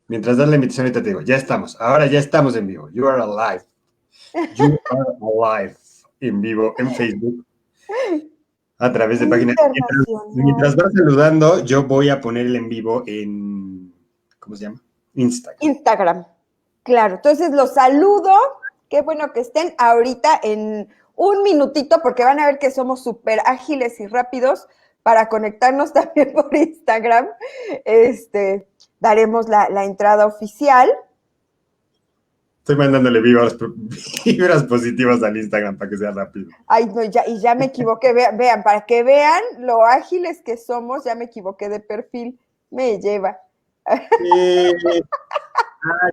Mientras das la invitación, ahorita te digo, ya estamos. Ahora ya estamos en vivo. You are alive. You are alive. En vivo en Facebook a través de páginas. Mientras Internacional. vas saludando, yo voy a poner el en vivo en, ¿cómo se llama? Instagram. Instagram. Claro, entonces los saludo. Qué bueno que estén ahorita en un minutito porque van a ver que somos súper ágiles y rápidos para conectarnos también por Instagram. Daremos la entrada oficial. Estoy mandándole vibras positivas al Instagram para que sea rápido. Ay, no, ya me equivoqué. Vean, para que vean lo ágiles que somos, ya me equivoqué de perfil. Me lleva. Ya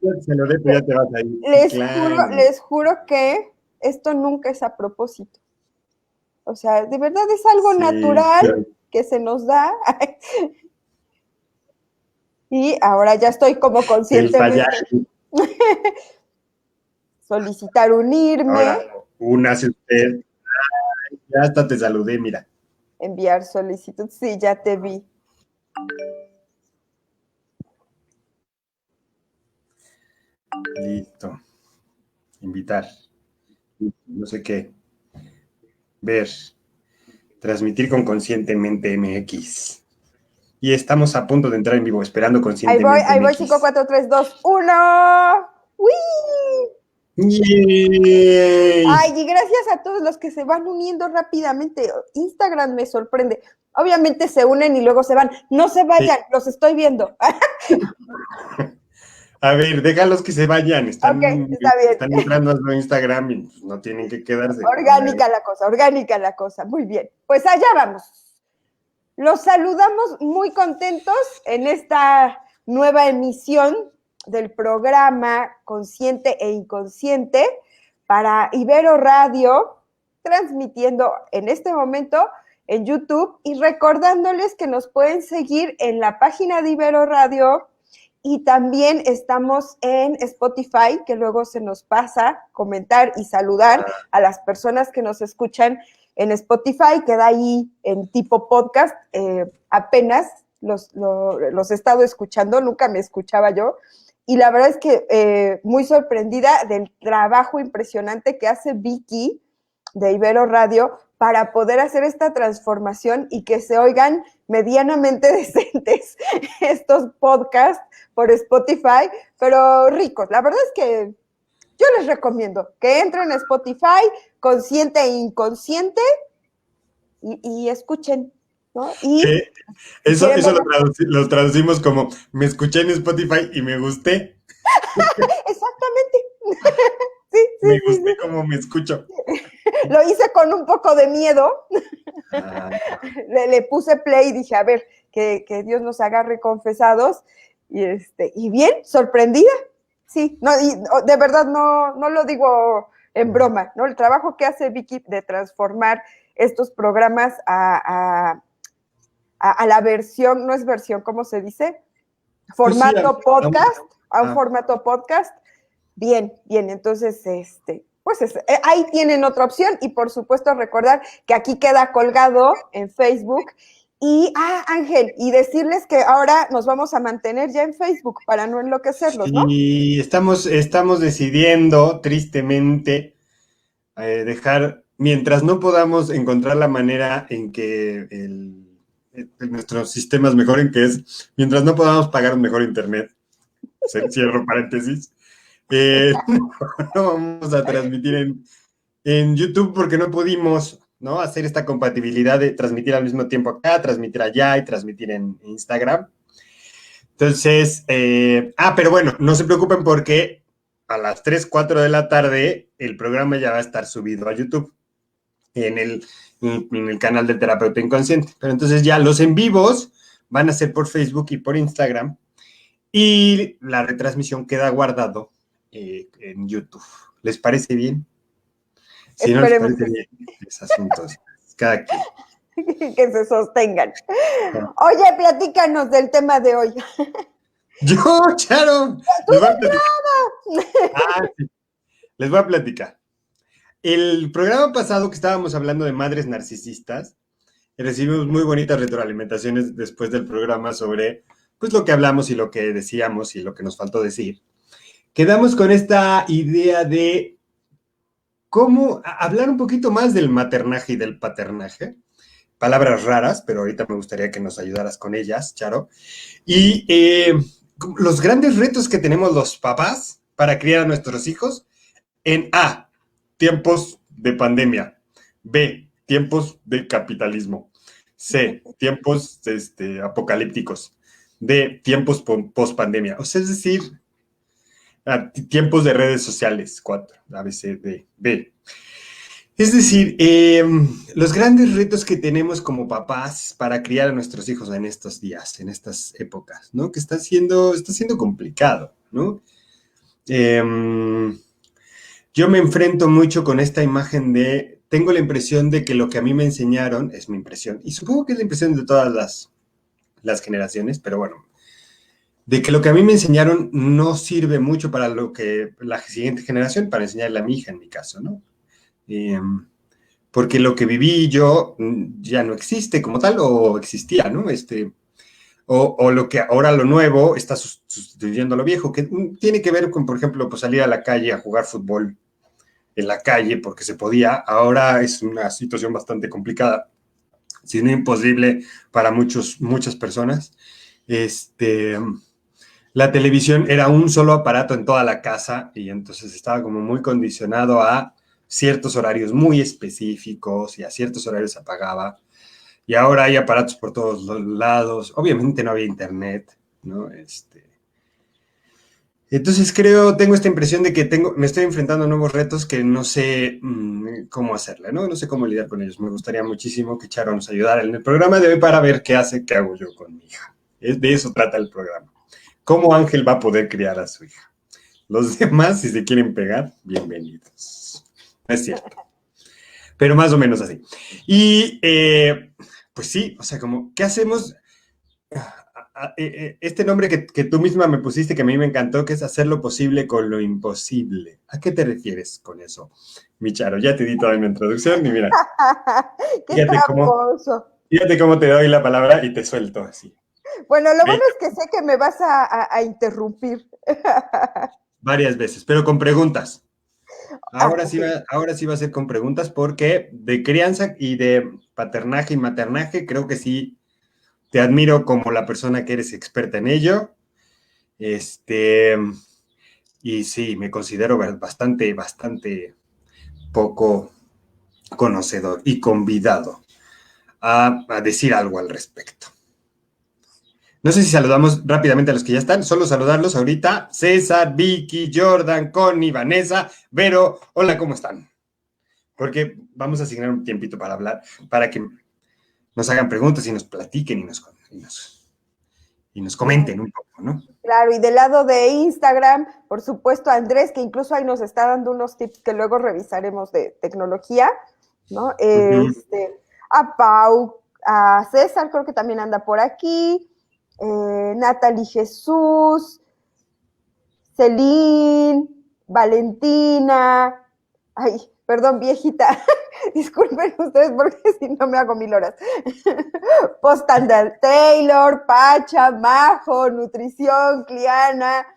te saludé, pero ya te vas a ir. Sí, claro. Les juro que esto nunca es a propósito. O sea, de verdad es algo Sí, natural claro. que se nos da. Y ahora ya estoy como El fallar. conscientemente solicitar unirme, Ahora, únase usted. Ya hasta te saludé, mira. enviar solicitud. Sí, ya te vi. Listo. Invitar. No sé qué. Ver. Transmitir con Conscientemente MX. Y estamos a punto de entrar en vivo, esperando Conscientemente Ahí voy, MX. 5, 4, 3, 2, 1. ¡Uy! ¡Yay! Ay, y gracias a todos los que se van uniendo rápidamente. Instagram me sorprende. Obviamente se unen y luego se van. No se vayan, Sí. los estoy viendo. A ver, déjalos que se vayan. Ok, está bien. Están entrando a su Instagram y pues, no tienen que quedarse. Orgánica la cosa. Muy bien. Pues allá vamos. Los saludamos muy contentos en esta nueva emisión del programa Consciente e Inconsciente para Ibero Radio, transmitiendo en este momento en YouTube y recordándoles que nos pueden seguir en la página de Ibero Radio y también estamos en Spotify, que luego se nos pasa comentar y saludar a las personas que nos escuchan en Spotify, queda ahí en tipo podcast, apenas los he estado escuchando, nunca me escuchaba yo, y la verdad es que muy sorprendida del trabajo impresionante que hace Vicky de Ibero Radio para poder hacer esta transformación y que se oigan medianamente decentes estos podcasts por Spotify, pero ricos. La verdad es que yo les recomiendo que entren a Spotify, consciente e inconsciente, y escuchen, ¿no? Y si Eso, quieren eso ver, lo traducimos como me escuché en Spotify y me gusté. exactamente. Sí, Me sí, sí, gusté sí. como me escucho. Lo hice con un poco de miedo. Ah, Le puse play y dije, a ver, que Dios nos agarre confesados. Y bien, sorprendida. Sí, no, y de verdad no lo digo en broma, ¿no? El trabajo que hace Vicky de transformar estos programas a la versión, no es versión, ¿cómo se dice? pues sí, Formato podcast, a un ah, formato podcast. Bien, bien, entonces, pues ahí tienen otra opción y por supuesto recordar que aquí queda colgado en Facebook. Y, Ángel, y decirles que ahora nos vamos a mantener ya en Facebook para no enloquecerlos, ¿no? y estamos decidiendo tristemente dejar, mientras no podamos encontrar la manera en que nuestros sistemas mejoren, que es, mientras no podamos pagar un mejor internet, cierro paréntesis, no vamos a transmitir en YouTube porque no pudimos, ¿no? Hacer esta compatibilidad de transmitir al mismo tiempo acá, transmitir allá y transmitir en Instagram. Entonces, pero bueno, no se preocupen porque a las 3 4 de la tarde el programa ya va a estar subido a YouTube en el canal del Terapeuta Inconsciente. Pero entonces ya los en vivos van a ser por Facebook y por Instagram y la retransmisión queda guardado en YouTube. ¿Les parece bien? Si no les Esperemos parece que sí, bien, es asuntos. Cada quien. que se sostengan. Oye, platícanos del tema de hoy. Yo, Charo, Tú les voy de a platicar. Sí, les voy a platicar. El programa pasado que estábamos hablando de madres narcisistas, recibimos muy bonitas retroalimentaciones después del programa sobre pues lo que hablamos y lo que decíamos y lo que nos faltó decir, quedamos con esta idea de cómo hablar un poquito más del maternaje y del paternaje. Palabras raras, pero ahorita me gustaría que nos ayudaras con ellas, Charo. Y los grandes retos que tenemos los papás para criar a nuestros hijos en A, tiempos de pandemia; B, tiempos de capitalismo; C, tiempos apocalípticos; D, tiempos post-pandemia. O sea, es decir, tiempos de redes sociales; 4, A, B, C, D, B. Es decir, los grandes retos que tenemos como papás para criar a nuestros hijos en estos días, en estas épocas, ¿no? Que está siendo complicado, ¿no? Yo me enfrento mucho con esta imagen tengo la impresión de que lo que a mí me enseñaron, es mi impresión, y supongo que es la impresión de todas las generaciones, pero bueno, de que lo que a mí me enseñaron no sirve mucho para lo que la siguiente generación, para enseñarle a mi hija en mi caso, ¿no? Porque lo que viví yo ya no existe como tal, o existía, ¿no? O lo que ahora lo nuevo está sustituyendo a lo viejo, que tiene que ver con, por ejemplo, pues salir a la calle a jugar fútbol en la calle porque se podía. Ahora es una situación bastante complicada, si no imposible para muchas personas. La televisión era un solo aparato en toda la casa y entonces estaba como muy condicionado a ciertos horarios muy específicos y a ciertos horarios se apagaba. Y ahora hay aparatos por todos los lados. Obviamente no había internet, ¿no? Entonces tengo esta impresión de que me estoy enfrentando a nuevos retos que no sé cómo hacerle, ¿no? No sé cómo lidiar con ellos. Me gustaría muchísimo que Charo nos ayudara en el programa de hoy para ver qué hago yo con mi hija. De eso trata el programa. ¿Cómo Ángel va a poder criar a su hija? Los demás, si se quieren pegar, bienvenidos. No es cierto. Pero más o menos así. Y pues sí, o sea, como, ¿qué hacemos? Este nombre que tú misma me pusiste, que a mí me encantó, que es hacer lo posible con lo imposible. ¿A qué te refieres con eso, mi Charo? Ya te di toda mi introducción y mira, ¡Qué fíjate tramposo! fíjate cómo te doy la palabra y te suelto así. Bueno, lo bueno es que sé que me vas a interrumpir. Varias veces, pero con preguntas. Ahora sí, Okay. ahora sí va a ser con preguntas porque de crianza y de paternaje y maternaje creo que sí te admiro como la persona que eres experta en ello. Y sí, me considero bastante poco conocedor y convidado a decir algo al respecto. No sé si saludamos rápidamente a los que ya están, solo saludarlos ahorita. César, Vicky, Jordan, Connie, Vanessa, Vero, hola, ¿cómo están? Porque vamos a asignar un tiempito para hablar, para que nos hagan preguntas y nos platiquen y nos comenten un poco, ¿no? Claro, y del lado de Instagram, por supuesto, Andrés, que incluso ahí nos está dando unos tips que luego revisaremos de tecnología, ¿no? A Pau, a César, creo que también anda por aquí, Natalie Jesús, Celine, Valentina, ay, perdón, viejita, disculpen ustedes porque si no me hago 1000 horas. Postandal Taylor, Pacha, Majo, Nutrición, Cliana,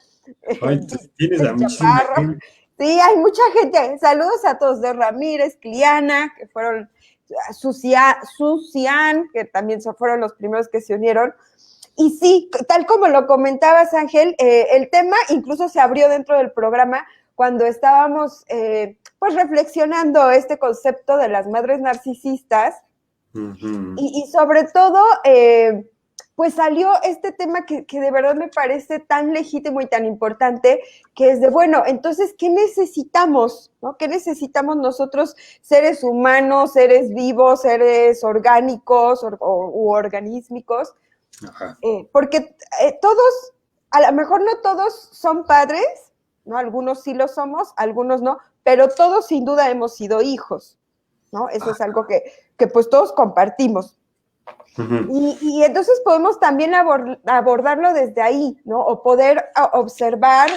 Ay, tienes a el muchísima Chaparro. gente. Sí, hay mucha gente. Saludos a todos de Ramírez, Cliana, que fueron Susian, que también fueron los primeros que se unieron. Y sí, tal como lo comentabas, Ángel, el tema incluso se abrió dentro del programa cuando estábamos pues reflexionando este concepto de las madres narcisistas. Y sobre todo, pues salió este tema que de verdad me parece tan legítimo y tan importante, que es de, bueno, entonces, ¿qué necesitamos? ¿No? ¿Qué necesitamos nosotros, seres humanos, seres vivos, seres orgánicos u organísmicos? Porque todos, a lo mejor no todos son padres, ¿no? Algunos sí lo somos, algunos no, pero todos sin duda hemos sido hijos, ¿no? Eso es algo que pues todos compartimos. Y entonces podemos también abordarlo desde ahí, ¿no? O poder observar,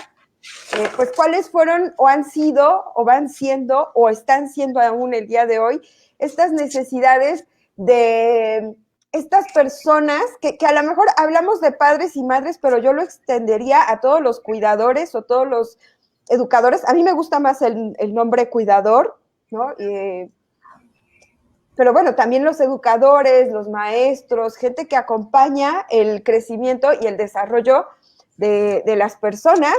pues, cuáles fueron o han sido o van siendo o están siendo aún el día de hoy estas necesidades de estas personas que a lo mejor hablamos de padres y madres, pero yo lo extendería a todos los cuidadores o todos los educadores. A mí me gusta más el nombre cuidador, ¿no? Pero bueno, también los educadores, los maestros, gente que acompaña el crecimiento y el desarrollo de las personas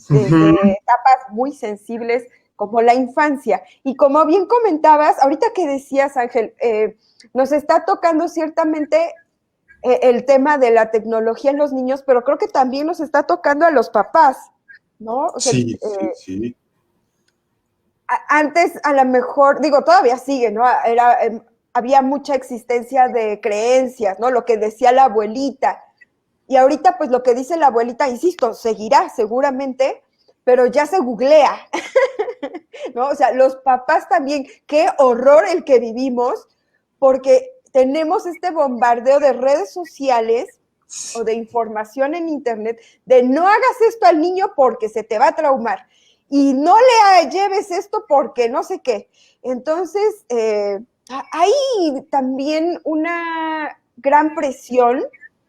desde etapas muy sensibles como la infancia. Y como bien comentabas, ahorita que decías, Ángel, nos está tocando ciertamente el tema de la tecnología en los niños, pero creo que también nos está tocando a los papás, ¿no? O sea, sí. Antes a lo mejor, digo, todavía sigue, ¿no? Había mucha existencia de creencias, ¿no? Lo que decía la abuelita. Y ahorita, pues lo que dice la abuelita, insisto, seguirá seguramente, pero ya se googlea, ¿no? O sea, los papás también, qué horror el que vivimos, porque tenemos este bombardeo de redes sociales o de información en internet de no hagas esto al niño porque se te va a traumar y no le lleves esto porque no sé qué. Entonces, hay también una gran presión,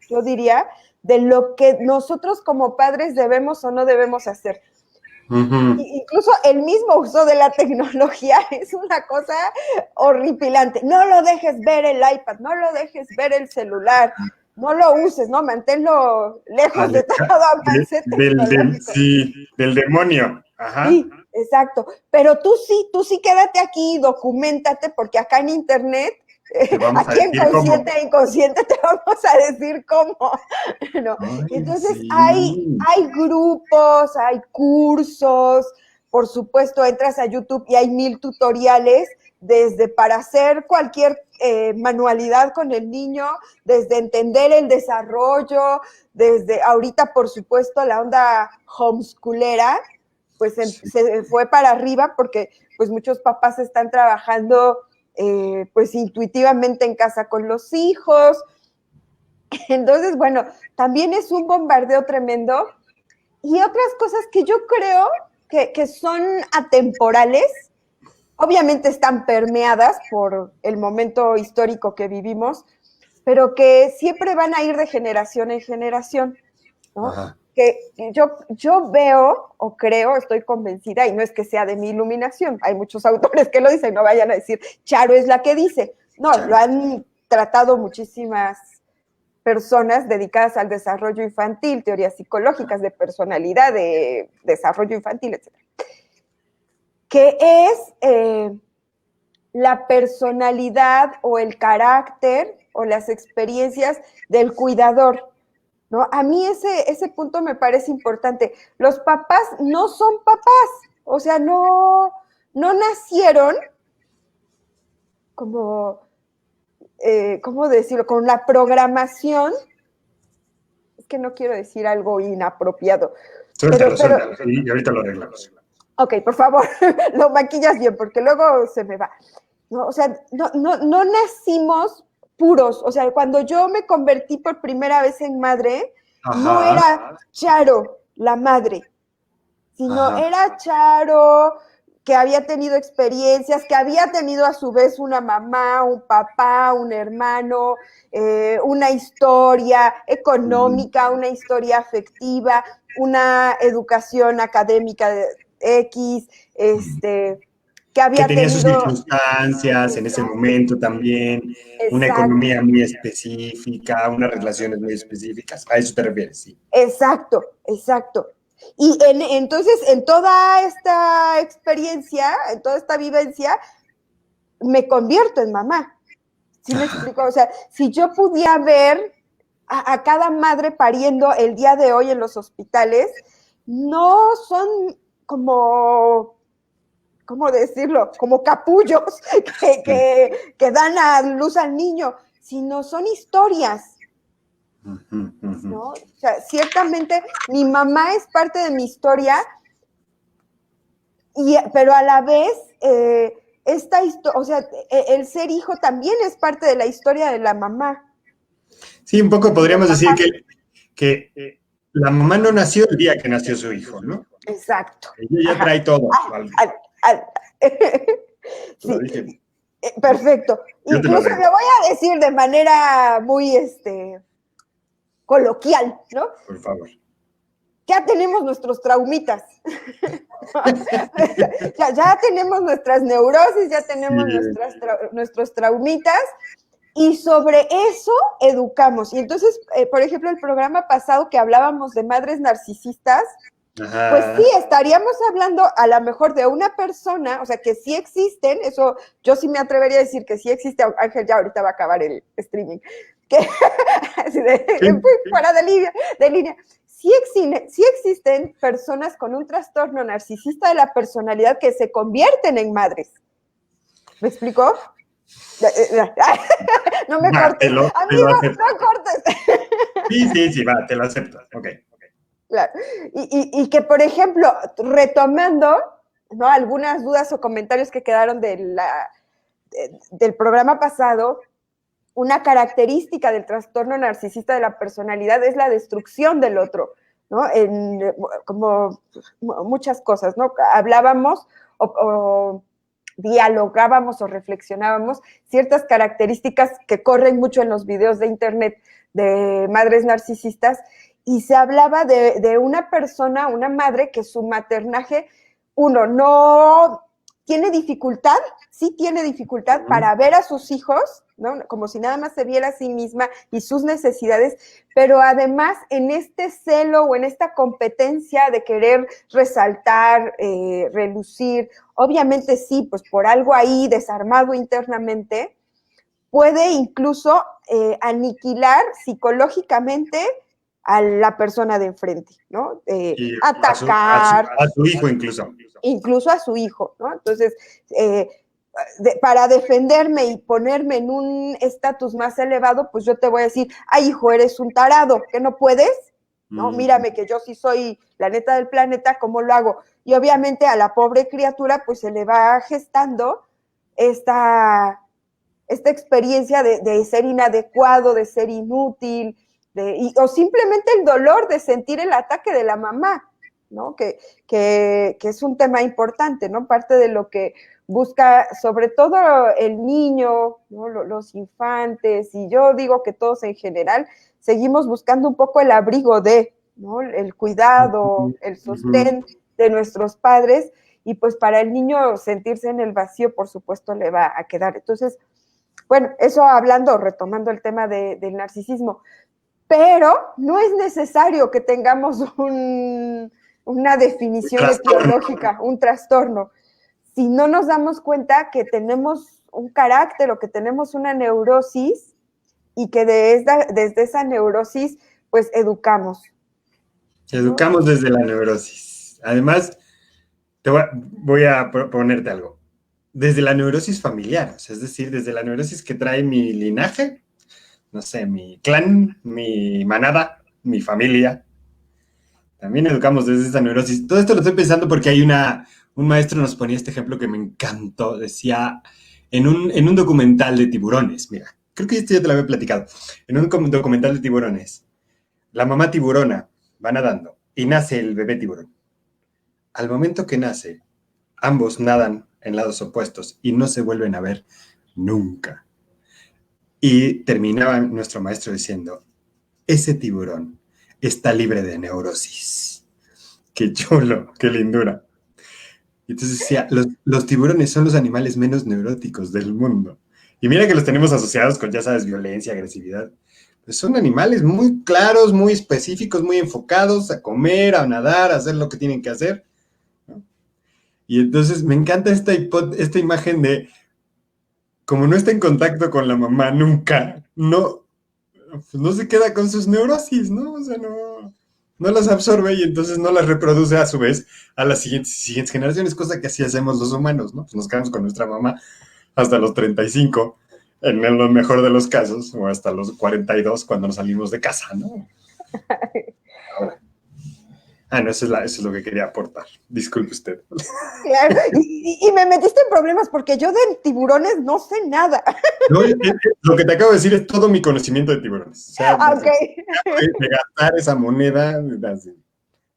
yo diría, de lo que nosotros como padres debemos o no debemos hacer. Incluso el mismo uso de la tecnología es una cosa horripilante. No lo dejes ver el iPad, no lo dejes ver el celular, no lo uses, ¿no? Manténlo lejos de todo avance tecnológico. Del demonio. Ajá. Sí, exacto. Pero tú sí quédate aquí, documentate, porque acá en internet, aquí en Consciente e Inconsciente te vamos a decir cómo, ¿no? Ay, entonces hay grupos, hay cursos, por supuesto entras a YouTube y hay 1000 tutoriales, desde para hacer cualquier manualidad con el niño, desde entender el desarrollo, desde ahorita por supuesto la onda homeschoolera, pues se fue para arriba porque pues muchos papás están trabajando pues intuitivamente en casa con los hijos. Entonces, bueno, también es un bombardeo tremendo. Y otras cosas que yo creo que son atemporales, obviamente están permeadas por el momento histórico que vivimos, pero que siempre van a ir de generación en generación, ¿no? Ajá. Que yo veo o creo, estoy convencida, y no es que sea de mi iluminación, hay muchos autores que lo dicen, no vayan a decir, Charo es la que dice, no, Charo. Lo han tratado muchísimas personas dedicadas al desarrollo infantil, teorías psicológicas de personalidad, de desarrollo infantil, etc. Que es la personalidad o el carácter o las experiencias del cuidador, ¿no? A mí ese punto me parece importante. Los papás no son papás, o sea, no nacieron como, ¿cómo decirlo? Con la programación, es que no quiero decir algo inapropiado. Suéltalo, y ahorita lo arreglamos. Ok, por favor, lo maquillas bien, porque luego se me va. ¿No? O sea, no nacimos puros. O sea, cuando yo me convertí por primera vez en madre, ajá, no era Charo la madre, sino ajá, era Charo que había tenido experiencias, que había tenido a su vez una mamá, un papá, un hermano, una historia económica, una historia afectiva, una educación académica X, que había que tenía tenido sus circunstancias en ese momento también, exacto, una economía muy específica, unas relaciones muy específicas. A eso te refieres, sí. Exacto. Y entonces, en toda esta experiencia, en toda esta vivencia, me convierto en mamá. ¿Sí me explico? O sea, si yo pudiera ver a cada madre pariendo el día de hoy en los hospitales, no son como, ¿cómo decirlo? Como capullos que dan a luz al niño, sino son historias, ¿no? O sea, ciertamente mi mamá es parte de mi historia, pero a la vez esta historia, o sea, el ser hijo también es parte de la historia de la mamá. Sí, un poco podríamos decir que la mamá no nació el día que nació su hijo, ¿no? Exacto. Ella ya trae todo. Sí. Perfecto. Yo te lo Incluso arreglo. lo voy a decir de manera muy coloquial, ¿no? Por favor. Ya tenemos nuestros traumitas. Ya tenemos nuestras neurosis, ya Sí, tenemos nuestros traumitas y sobre eso educamos. Y entonces, por ejemplo, el programa pasado que hablábamos de madres narcisistas, pues sí, ajá. estaríamos hablando a lo mejor de una persona, o sea, que sí existen, eso yo sí me atrevería a decir que sí existe, Ángel ya ahorita va a acabar el streaming, que Sí, fuera de línea. Sí existen personas con un trastorno narcisista de la personalidad que se convierten en madres. ¿Me explicó? No me va, cortes, te lo amigo, acepto. no cortes. Sí, sí, sí, va, te lo acepto. Ok. Claro. Y que, por ejemplo, retomando, ¿no?, algunas dudas o comentarios que quedaron del programa pasado, una característica del trastorno narcisista de la personalidad es la destrucción del otro, ¿no? Como muchas cosas, ¿no? Hablábamos o dialogábamos o reflexionábamos ciertas características que corren mucho en los videos de internet de madres narcisistas y se hablaba de una persona, una madre que su maternaje, uno, no tiene dificultad, sí tiene dificultad para ver a sus hijos, ¿no? Como si nada más se viera a sí misma y sus necesidades, pero además en este celo o en esta competencia de querer resaltar, relucir, obviamente sí, pues por algo ahí desarmado internamente, puede incluso aniquilar psicológicamente a la persona de enfrente, ¿no? Y Atacar, a su hijo incluso. incluso a su hijo, ¿no? Entonces, para defenderme y ponerme en un estatus más elevado, pues yo te voy a decir, ay, hijo, eres un tarado, ¿que no puedes? ¿No? Mírame que yo sí soy la neta del planeta, ¿cómo lo hago? Y obviamente a la pobre criatura, pues se le va gestando esta, esta experiencia de ser inadecuado, de ser inútil, o simplemente el dolor de sentir el ataque de la mamá, ¿no? Que es un tema importante, ¿no? Parte de lo que busca, sobre todo el niño, ¿no? Los infantes, y yo digo que todos en general, seguimos buscando un poco el abrigo de, ¿no? El cuidado, el sostén de nuestros padres, y pues para el niño sentirse en el vacío, por supuesto, le va a quedar. Entonces, bueno, eso hablando, retomando el tema del narcisismo, pero no es necesario que tengamos una definición Trastorno. etiológica, un trastorno. Si no nos damos cuenta que tenemos un carácter o que tenemos una neurosis y que desde esa neurosis, pues educamos, ¿no? Educamos desde la neurosis. Además, voy a proponerte algo. Desde la neurosis familiar, o sea, es decir, desde la neurosis que trae mi linaje, no sé, mi clan, mi manada, mi familia. También educamos desde esa neurosis. Todo esto lo estoy pensando porque un maestro nos ponía este ejemplo que me encantó. Decía, en un documental de tiburones, mira, creo que esto ya te lo había platicado. En un documental de tiburones, la mamá tiburona va nadando y nace el bebé tiburón. Al momento que nace, ambos nadan en lados opuestos y no se vuelven a ver nunca. Y terminaba nuestro maestro diciendo, ese tiburón está libre de neurosis. Qué chulo, qué lindura. Y entonces decía, los tiburones son los animales menos neuróticos del mundo. Y mira que los tenemos asociados con, ya sabes, violencia, agresividad. Pues son animales muy claros, muy específicos, muy enfocados a comer, a nadar, a hacer lo que tienen que hacer, ¿no? Y entonces me encanta esta imagen de, como no está en contacto con la mamá nunca, no se queda con sus neurosis, ¿no? O sea, no las absorbe y entonces no las reproduce a su vez a las siguientes generaciones, cosa que así hacemos los humanos, ¿no? Pues nos quedamos con nuestra mamá hasta los 35, en lo mejor de los casos, o hasta los 42 cuando nos salimos de casa, ¿no? Ahora. No, eso es lo que quería aportar. Disculpe usted. Claro, y me metiste en problemas porque yo de tiburones no sé nada. No, lo que te acabo de decir es todo mi conocimiento de tiburones. O sea, Ok. de gastar esa moneda, así.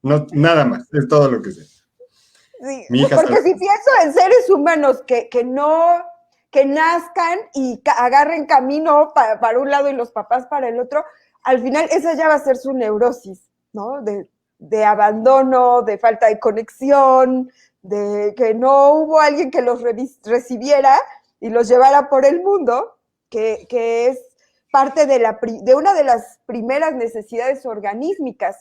No, nada más, es todo lo que sé. Sí, Mi hija porque sabe. si pienso en seres humanos que no que nazcan y agarren camino para un lado y los papás para el otro, al final esa ya va a ser su neurosis, ¿no? De abandono, de falta de conexión, de que no hubo alguien que los recibiera y los llevara por el mundo, que es parte de una de las primeras necesidades organísmicas,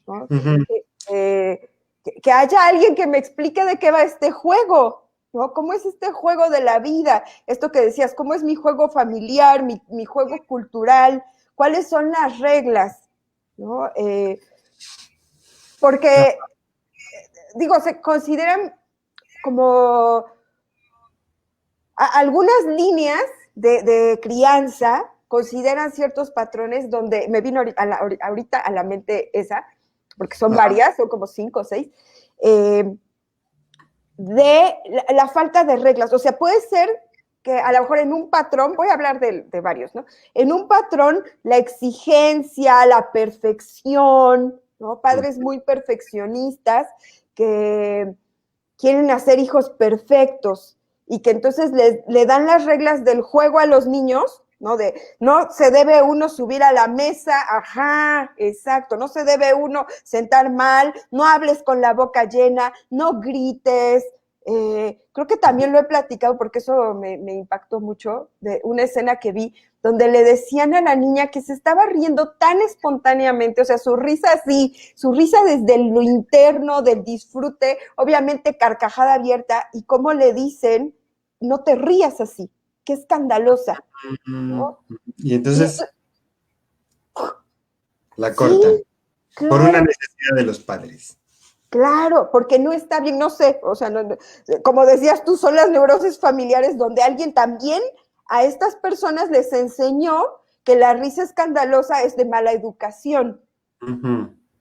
¿no? Ujú. Que haya alguien que me explique de qué va este juego, ¿no? ¿Cómo es este juego de la vida? Esto que decías, ¿cómo es mi juego familiar, mi juego cultural? ¿Cuáles son las reglas? ¿No? Porque, digo, se consideran como algunas líneas de crianza, consideran ciertos patrones donde me vino ahorita a la mente esa, porque son varias, son como 5 o 6, de la falta de reglas. O sea, puede ser que a lo mejor en un patrón, voy a hablar de varios, ¿no? En un patrón, la exigencia, la perfección, ¿no? Padres muy perfeccionistas que quieren hacer hijos perfectos y que entonces le dan las reglas del juego a los niños, ¿no? De no se debe uno subir a la mesa, ajá, exacto, no se debe uno sentar mal, no hables con la boca llena, no grites. Creo que también lo he platicado porque eso me impactó mucho, de una escena que vi donde le decían a la niña que se estaba riendo tan espontáneamente, o sea, su risa así, su risa desde lo interno, del disfrute, obviamente carcajada abierta, y cómo le dicen, no te rías así, qué escandalosa, ¿no? Y entonces la cortan Sí, por una claro, necesidad de los padres. claro, porque no está bien, no sé, o sea, como decías tú, son las neurosis familiares donde alguien también a estas personas les enseñó que la risa escandalosa es de mala educación, Ujú,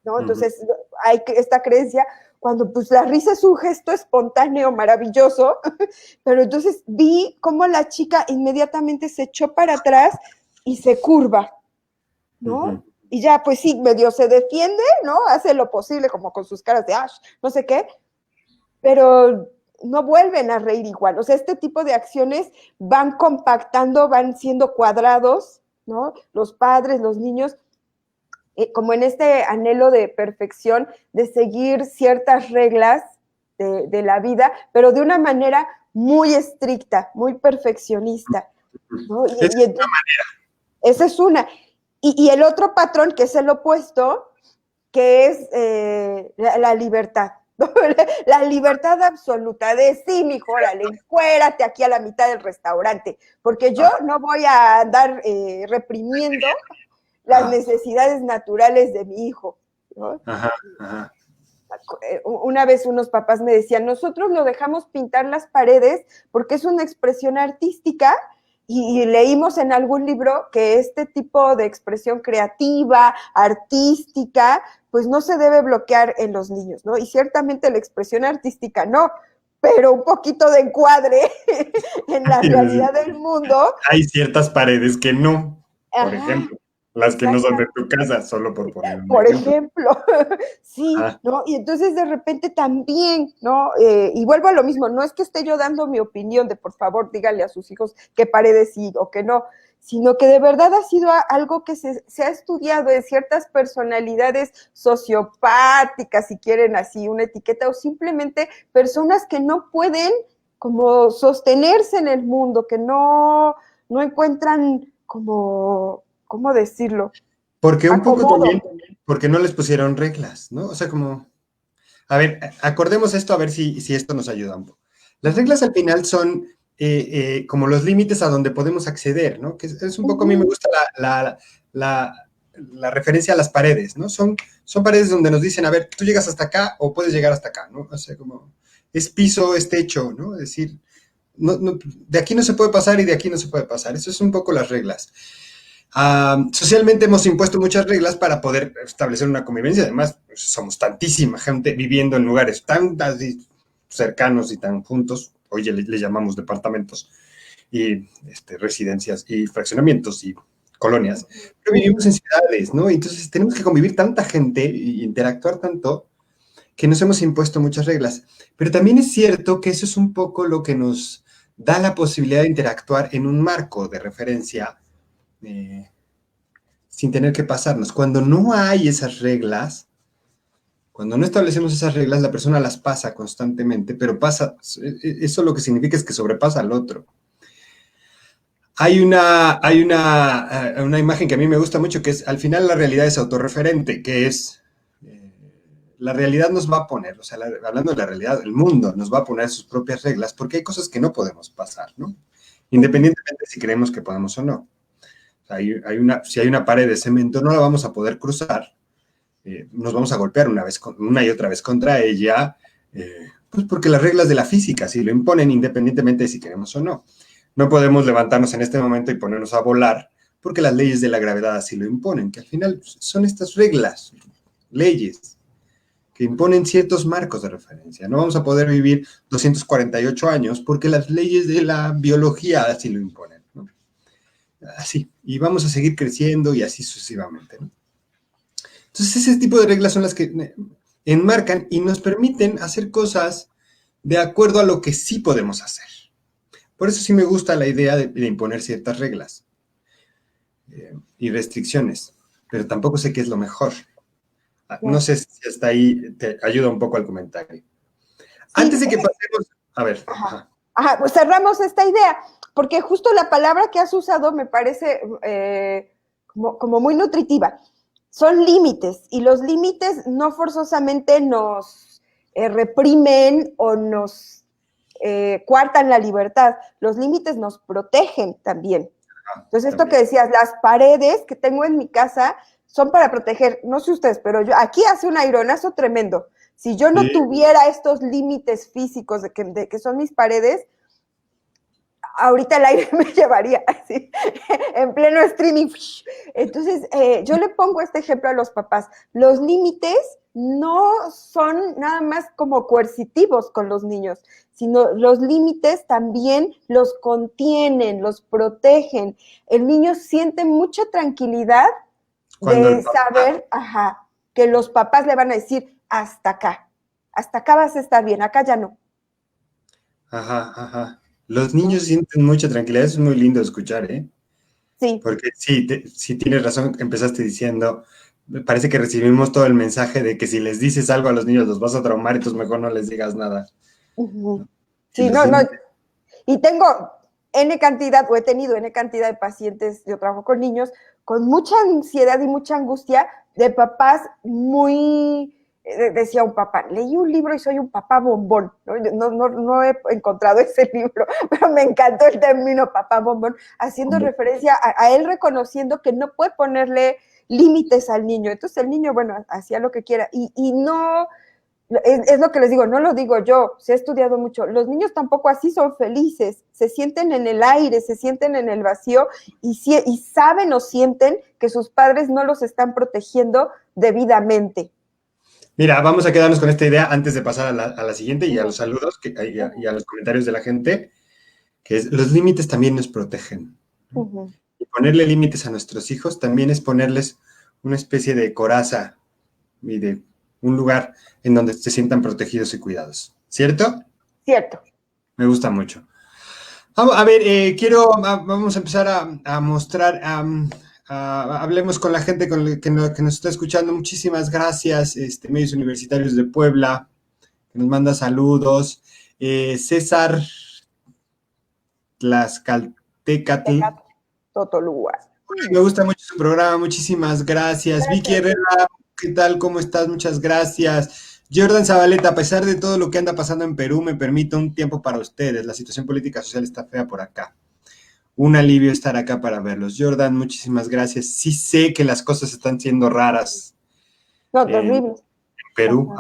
¿no? ujú. Entonces hay esta creencia cuando pues la risa es un gesto espontáneo, maravilloso, pero entonces vi cómo la chica inmediatamente se echó para atrás y se curva, ¿no? Ujú. Y ya, pues sí, medio se defiende, ¿no? Hace lo posible, como con sus caras de Ash, no sé qué, pero no vuelven a reír igual. O sea, este tipo de acciones van compactando, van siendo cuadrados, ¿no? Los padres, los niños, como en este anhelo de perfección, de seguir ciertas reglas de la vida, pero de una manera muy estricta, muy perfeccionista, ¿no? Es Y entonces, esa es una. Y el otro patrón, que es el opuesto, que es la libertad. ¿No? La libertad absoluta de sí, mijo, órale, encuérate aquí a la mitad del restaurante, porque yo ah, no voy a andar reprimiendo las ah, necesidades naturales de mi hijo, ¿no? ajá, ajá. Una vez unos papás me decían, nosotros lo dejamos pintar las paredes porque es una expresión artística y leímos en algún libro que este tipo de expresión creativa, artística, pues no se debe bloquear en los niños, ¿no? Y ciertamente la expresión artística no, pero un poquito de encuadre en la realidad del mundo. Hay ciertas paredes que no, por Ajá, ejemplo, las que no son de exactamente. tu casa, solo por poner un Por ejemplo. ejemplo, sí, Ah, ¿no? Y entonces de repente también, ¿no? Y vuelvo a lo mismo, no es que esté yo dando mi opinión de por favor díganle a sus hijos qué paredes sí o qué no, sino que de verdad ha sido algo que se ha estudiado en ciertas personalidades sociopáticas, si quieren así una etiqueta, o simplemente personas que no pueden como sostenerse en el mundo, que no encuentran como, ¿cómo decirlo? porque un poco también, Acomodo. porque no les pusieron reglas, ¿no? O sea, como, a ver, acordemos esto a ver si esto nos ayuda un poco. Las reglas al final son como los límites a donde podemos acceder, ¿no? Que es un poco, a mí me Ujú. gusta la, la referencia a las paredes, ¿no? Son paredes donde nos dicen, a ver, tú llegas hasta acá o puedes llegar hasta acá, ¿no? O sea, como es piso, es techo, ¿no? Es decir, de aquí no se puede pasar y de aquí no se puede pasar. Eso es un poco las reglas. Socialmente hemos impuesto muchas reglas para poder establecer una convivencia. Además, pues, somos tantísima gente viviendo en lugares tan cercanos y tan juntos. Hoy le llamamos departamentos y residencias y fraccionamientos y colonias. Pero vivimos en ciudades, ¿no? Entonces tenemos que convivir tanta gente e interactuar tanto que nos hemos impuesto muchas reglas. Pero también es cierto que eso es un poco lo que nos da la posibilidad de interactuar en un marco de referencia sin tener que pasarnos. Cuando no hay esas reglas, cuando no establecemos esas reglas, la persona las pasa constantemente, pero eso lo que significa es que sobrepasa al otro. Hay una imagen que a mí me gusta mucho, que es, al final la realidad es autorreferente, que es, la realidad nos va a poner, o sea, hablando de la realidad, el mundo nos va a poner sus propias reglas, porque hay cosas que no podemos pasar, ¿no? Independientemente si creemos que podemos o no. O sea, si hay una pared de cemento, no la vamos a poder cruzar, nos vamos a golpear una y otra vez contra ella, pues porque las reglas de la física sí lo imponen, independientemente de si queremos o no. No podemos levantarnos en este momento y ponernos a volar, porque las leyes de la gravedad así lo imponen, que al final son estas reglas, leyes, que imponen ciertos marcos de referencia. No vamos a poder vivir 248 años porque las leyes de la biología así lo imponen, ¿no? Así, y vamos a seguir creciendo y así sucesivamente, ¿no? Entonces, ese tipo de reglas son las que enmarcan y nos permiten hacer cosas de acuerdo a lo que sí podemos hacer. Por eso sí me gusta la idea de imponer ciertas reglas y restricciones, pero tampoco sé qué es lo mejor. No sé si hasta ahí te ayuda un poco al comentario. Sí, antes de que pasemos, a ver. Ajá, pues cerramos esta idea, porque justo la palabra que has usado me parece como muy nutritiva. Son límites, y los límites no forzosamente nos reprimen o nos coartan la libertad. Los límites nos protegen también. Entonces, esto que decías, las paredes que tengo en mi casa son para proteger, no sé ustedes, pero yo aquí hace un aironazo tremendo. Si yo no tuviera estos límites físicos de que son mis paredes, ahorita el aire me llevaría así, en pleno streaming. Entonces, yo le pongo este ejemplo a los papás. Los límites no son nada más como coercitivos con los niños, sino los límites también los contienen, los protegen. El niño siente mucha tranquilidad de saber, que los papás le van a decir, hasta acá vas a estar bien, acá ya no. Los niños sienten mucha tranquilidad, eso es muy lindo de escuchar, ¿eh? Sí. Porque sí tienes razón, empezaste diciendo, me parece que recibimos todo el mensaje de que si les dices algo a los niños los vas a traumar, entonces mejor no les digas nada. Sí, no, y tengo N cantidad, o he tenido N cantidad de pacientes, yo trabajo con niños, con mucha ansiedad y mucha angustia, de papás muy... Decía un papá, leí un libro y soy un papá bombón. No he encontrado ese libro, pero me encantó el término papá bombón, haciendo referencia a él reconociendo que no puede ponerle límites al niño. Entonces el niño, bueno, hacía lo que quiera. Y no, es lo que les digo, no lo digo yo, se ha estudiado mucho. Los niños tampoco así son felices, se sienten en el aire, se sienten en el vacío y saben o sienten que sus padres no los están protegiendo debidamente. Mira, vamos a quedarnos con esta idea antes de pasar a la siguiente y a los saludos y a los comentarios de la gente, que es, los límites también nos protegen. Y ponerle límites a nuestros hijos también es ponerles una especie de coraza y de un lugar en donde se sientan protegidos y cuidados. ¿Cierto? Cierto. Me gusta mucho. A ver, vamos a empezar a mostrar... hablemos con la gente que nos está escuchando. Muchísimas gracias, Medios Universitarios de Puebla, que nos manda saludos. César Tlaxcaltecatl. Totolúa. Me gusta mucho su programa, muchísimas gracias. Vicky Herrera, ¿qué tal? ¿Cómo estás? Muchas gracias. Jordan Zabaleta, a pesar de todo lo que anda pasando en Perú, me permite un tiempo para ustedes. La situación política social está fea por acá. Un alivio estar acá para verlos. Jordan, muchísimas gracias. Sí sé que las cosas están siendo raras. Terrible. En Perú,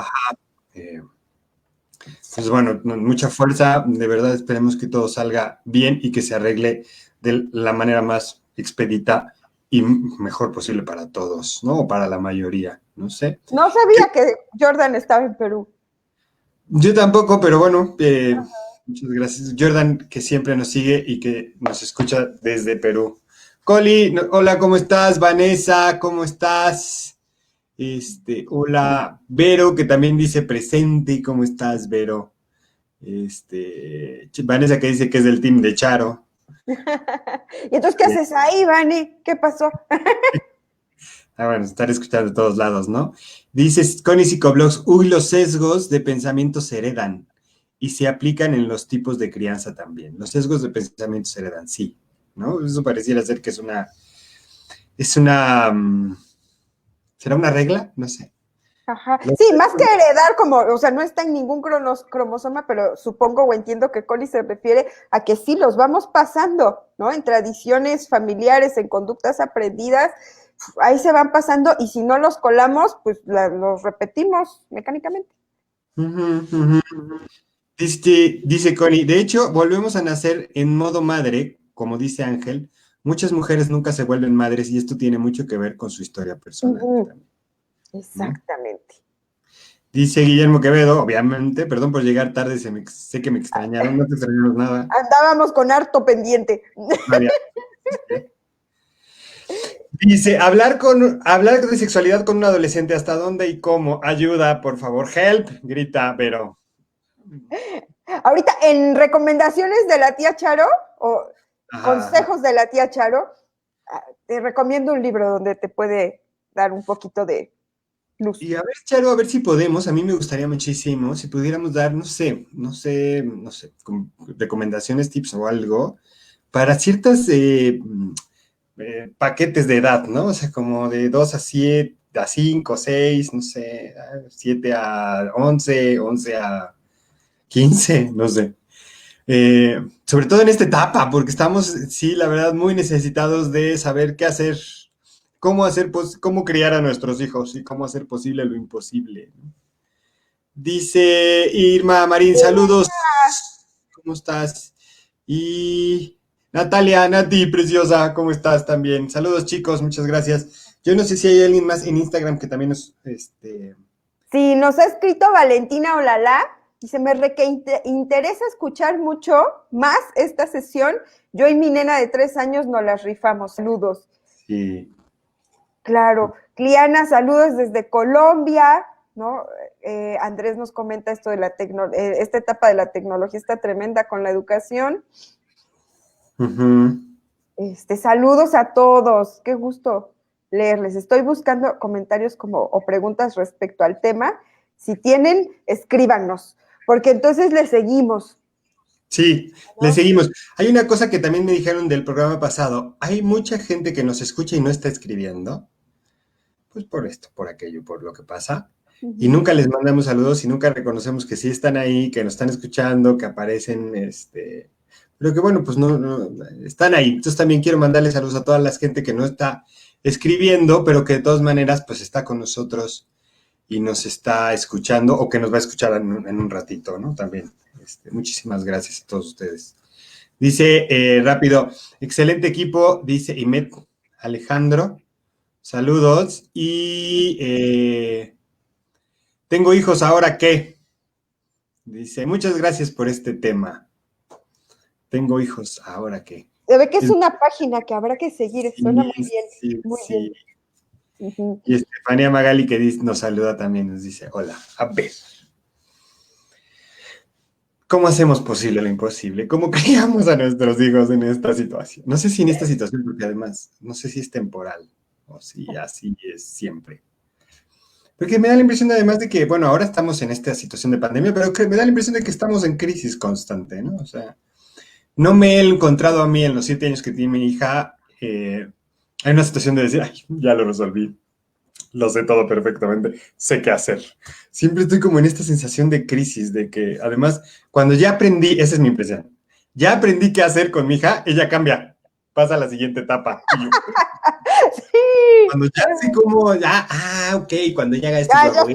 pues bueno, mucha fuerza. De verdad, esperemos que todo salga bien y que se arregle de la manera más expedita y mejor posible para todos, ¿no? O para la mayoría, no sé. No sabía que Jordan estaba en Perú. Yo tampoco, pero bueno, muchas gracias. Jordan, que siempre nos sigue y que nos escucha desde Perú. Coli, hola, ¿cómo estás? Vanessa, ¿cómo estás? Hola, Vero, que también dice presente. ¿Cómo estás, Vero? Vanessa que dice que es del team de Charo. ¿Y entonces qué haces ahí, Vani? ¿Qué pasó? Bueno, estar escuchando de todos lados, ¿no? Dice Connie Psicoblogs, uy, los sesgos de pensamiento se heredan y se aplican en los tipos de crianza también. Los sesgos de pensamiento se heredan, sí, ¿no? Eso pareciera ser que ¿será una regla? No sé. Ajá. Sí, más que heredar, como, o sea, no está en ningún cromosoma, pero supongo o entiendo que Connie se refiere a que sí los vamos pasando, ¿no? En tradiciones familiares, en conductas aprendidas, ahí se van pasando y si no los colamos, pues los repetimos mecánicamente. Dice Connie, de hecho, volvemos a nacer en modo madre, como dice Ángel. Muchas mujeres nunca se vuelven madres y esto tiene mucho que ver con su historia personal. También, Exactamente. ¿no? Dice Guillermo Quevedo, obviamente, perdón por llegar tarde, sé que me extrañaron, no te extrañamos nada. Andábamos con harto pendiente. Dice, hablar de sexualidad con un adolescente, ¿hasta dónde y cómo? Ayuda, por favor, help, grita Vero. Ahorita, en recomendaciones de la tía Charo, o consejos de la tía Charo, te recomiendo un libro donde te puede dar un poquito de luz. Y a ver, Charo, a ver si podemos, a mí me gustaría muchísimo, si pudiéramos dar, no sé, recomendaciones, tips o algo, para ciertos paquetes de edad, ¿no? O sea, como de 2 a 7, a 5, 6, no sé, 7 a 11, 11 a 15, no sé. Sobre todo en esta etapa, porque estamos, sí, la verdad, muy necesitados de saber qué hacer, cómo criar a nuestros hijos y cómo hacer posible lo imposible. Dice Irma Marín, saludos. ¿Cómo estás? Y Natalia, Nati, preciosa, ¿cómo estás también? Saludos, chicos, muchas gracias. Yo no sé si hay alguien más en Instagram que también nos... Sí, nos ha escrito Valentina Olala. Dice, interesa escuchar mucho más esta sesión. Yo y mi nena de 3 años nos las rifamos. Saludos. Sí. Claro. Cliana, saludos desde Colombia, ¿no? Andrés nos comenta esto de esta etapa de la tecnología está tremenda con la educación. Saludos a todos. Qué gusto leerles. Estoy buscando comentarios o preguntas respecto al tema. Si tienen, escríbanos, porque entonces le seguimos. Sí, le seguimos. Hay una cosa que también me dijeron del programa pasado. Hay mucha gente que nos escucha y no está escribiendo. Pues por esto, por aquello, por lo que pasa. Y nunca les mandamos saludos y nunca reconocemos que sí están ahí, que nos están escuchando, que aparecen, pero que bueno, pues no, están ahí. Entonces también quiero mandarles saludos a toda la gente que no está escribiendo, pero que de todas maneras pues está con nosotros y nos está escuchando o que nos va a escuchar en un ratito, ¿no? También. Muchísimas gracias a todos ustedes. Dice rápido, excelente equipo, dice Imet Alejandro. Saludos. Y tengo hijos, ¿ahora qué? Dice, muchas gracias por este tema. Tengo hijos, ¿ahora qué? Se ve que es una página que habrá que seguir, suena muy bien. Sí, muy sí. bien. Y Estefania Magali que nos saluda también, nos dice, hola, a ver. ¿Cómo hacemos posible lo imposible? ¿Cómo criamos a nuestros hijos en esta situación? No sé si en esta situación, porque además, no sé si es temporal o si así es siempre. Porque me da la impresión además de que, bueno, ahora estamos en esta situación de pandemia, pero que me da la impresión de que estamos en crisis constante, ¿no? O sea, no me he encontrado a mí en los 7 años que tiene mi hija, hay una situación de decir, ay, ya lo resolví, lo sé todo perfectamente, sé qué hacer. Siempre estoy como en esta sensación de crisis, de que además, cuando ya aprendí, esa es mi impresión, ya aprendí qué hacer con mi hija, ella cambia, pasa a la siguiente etapa. Y yo, sí. Cuando ya sé cómo, ok, cuando ya haga esto, ya estoy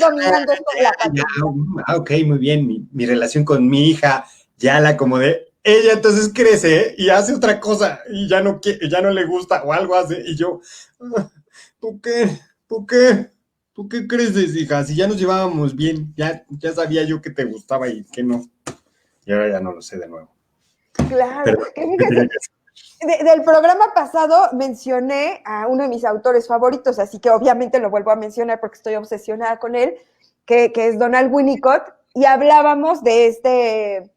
dominando esto de la pandemia. Ok, muy bien, mi relación con mi hija, ya la acomodé. Ella entonces crece y hace otra cosa y ya no le gusta o algo hace y yo, ¿por qué? ¿Por qué? ¿Por qué creces, hija? Si ya nos llevábamos bien, ya sabía yo que te gustaba y que no. Y ahora ya no lo sé de nuevo. Claro, pero, que fíjese, del programa pasado mencioné a uno de mis autores favoritos, así que obviamente lo vuelvo a mencionar porque estoy obsesionada con él, que es Donald Winnicott, y hablábamos de este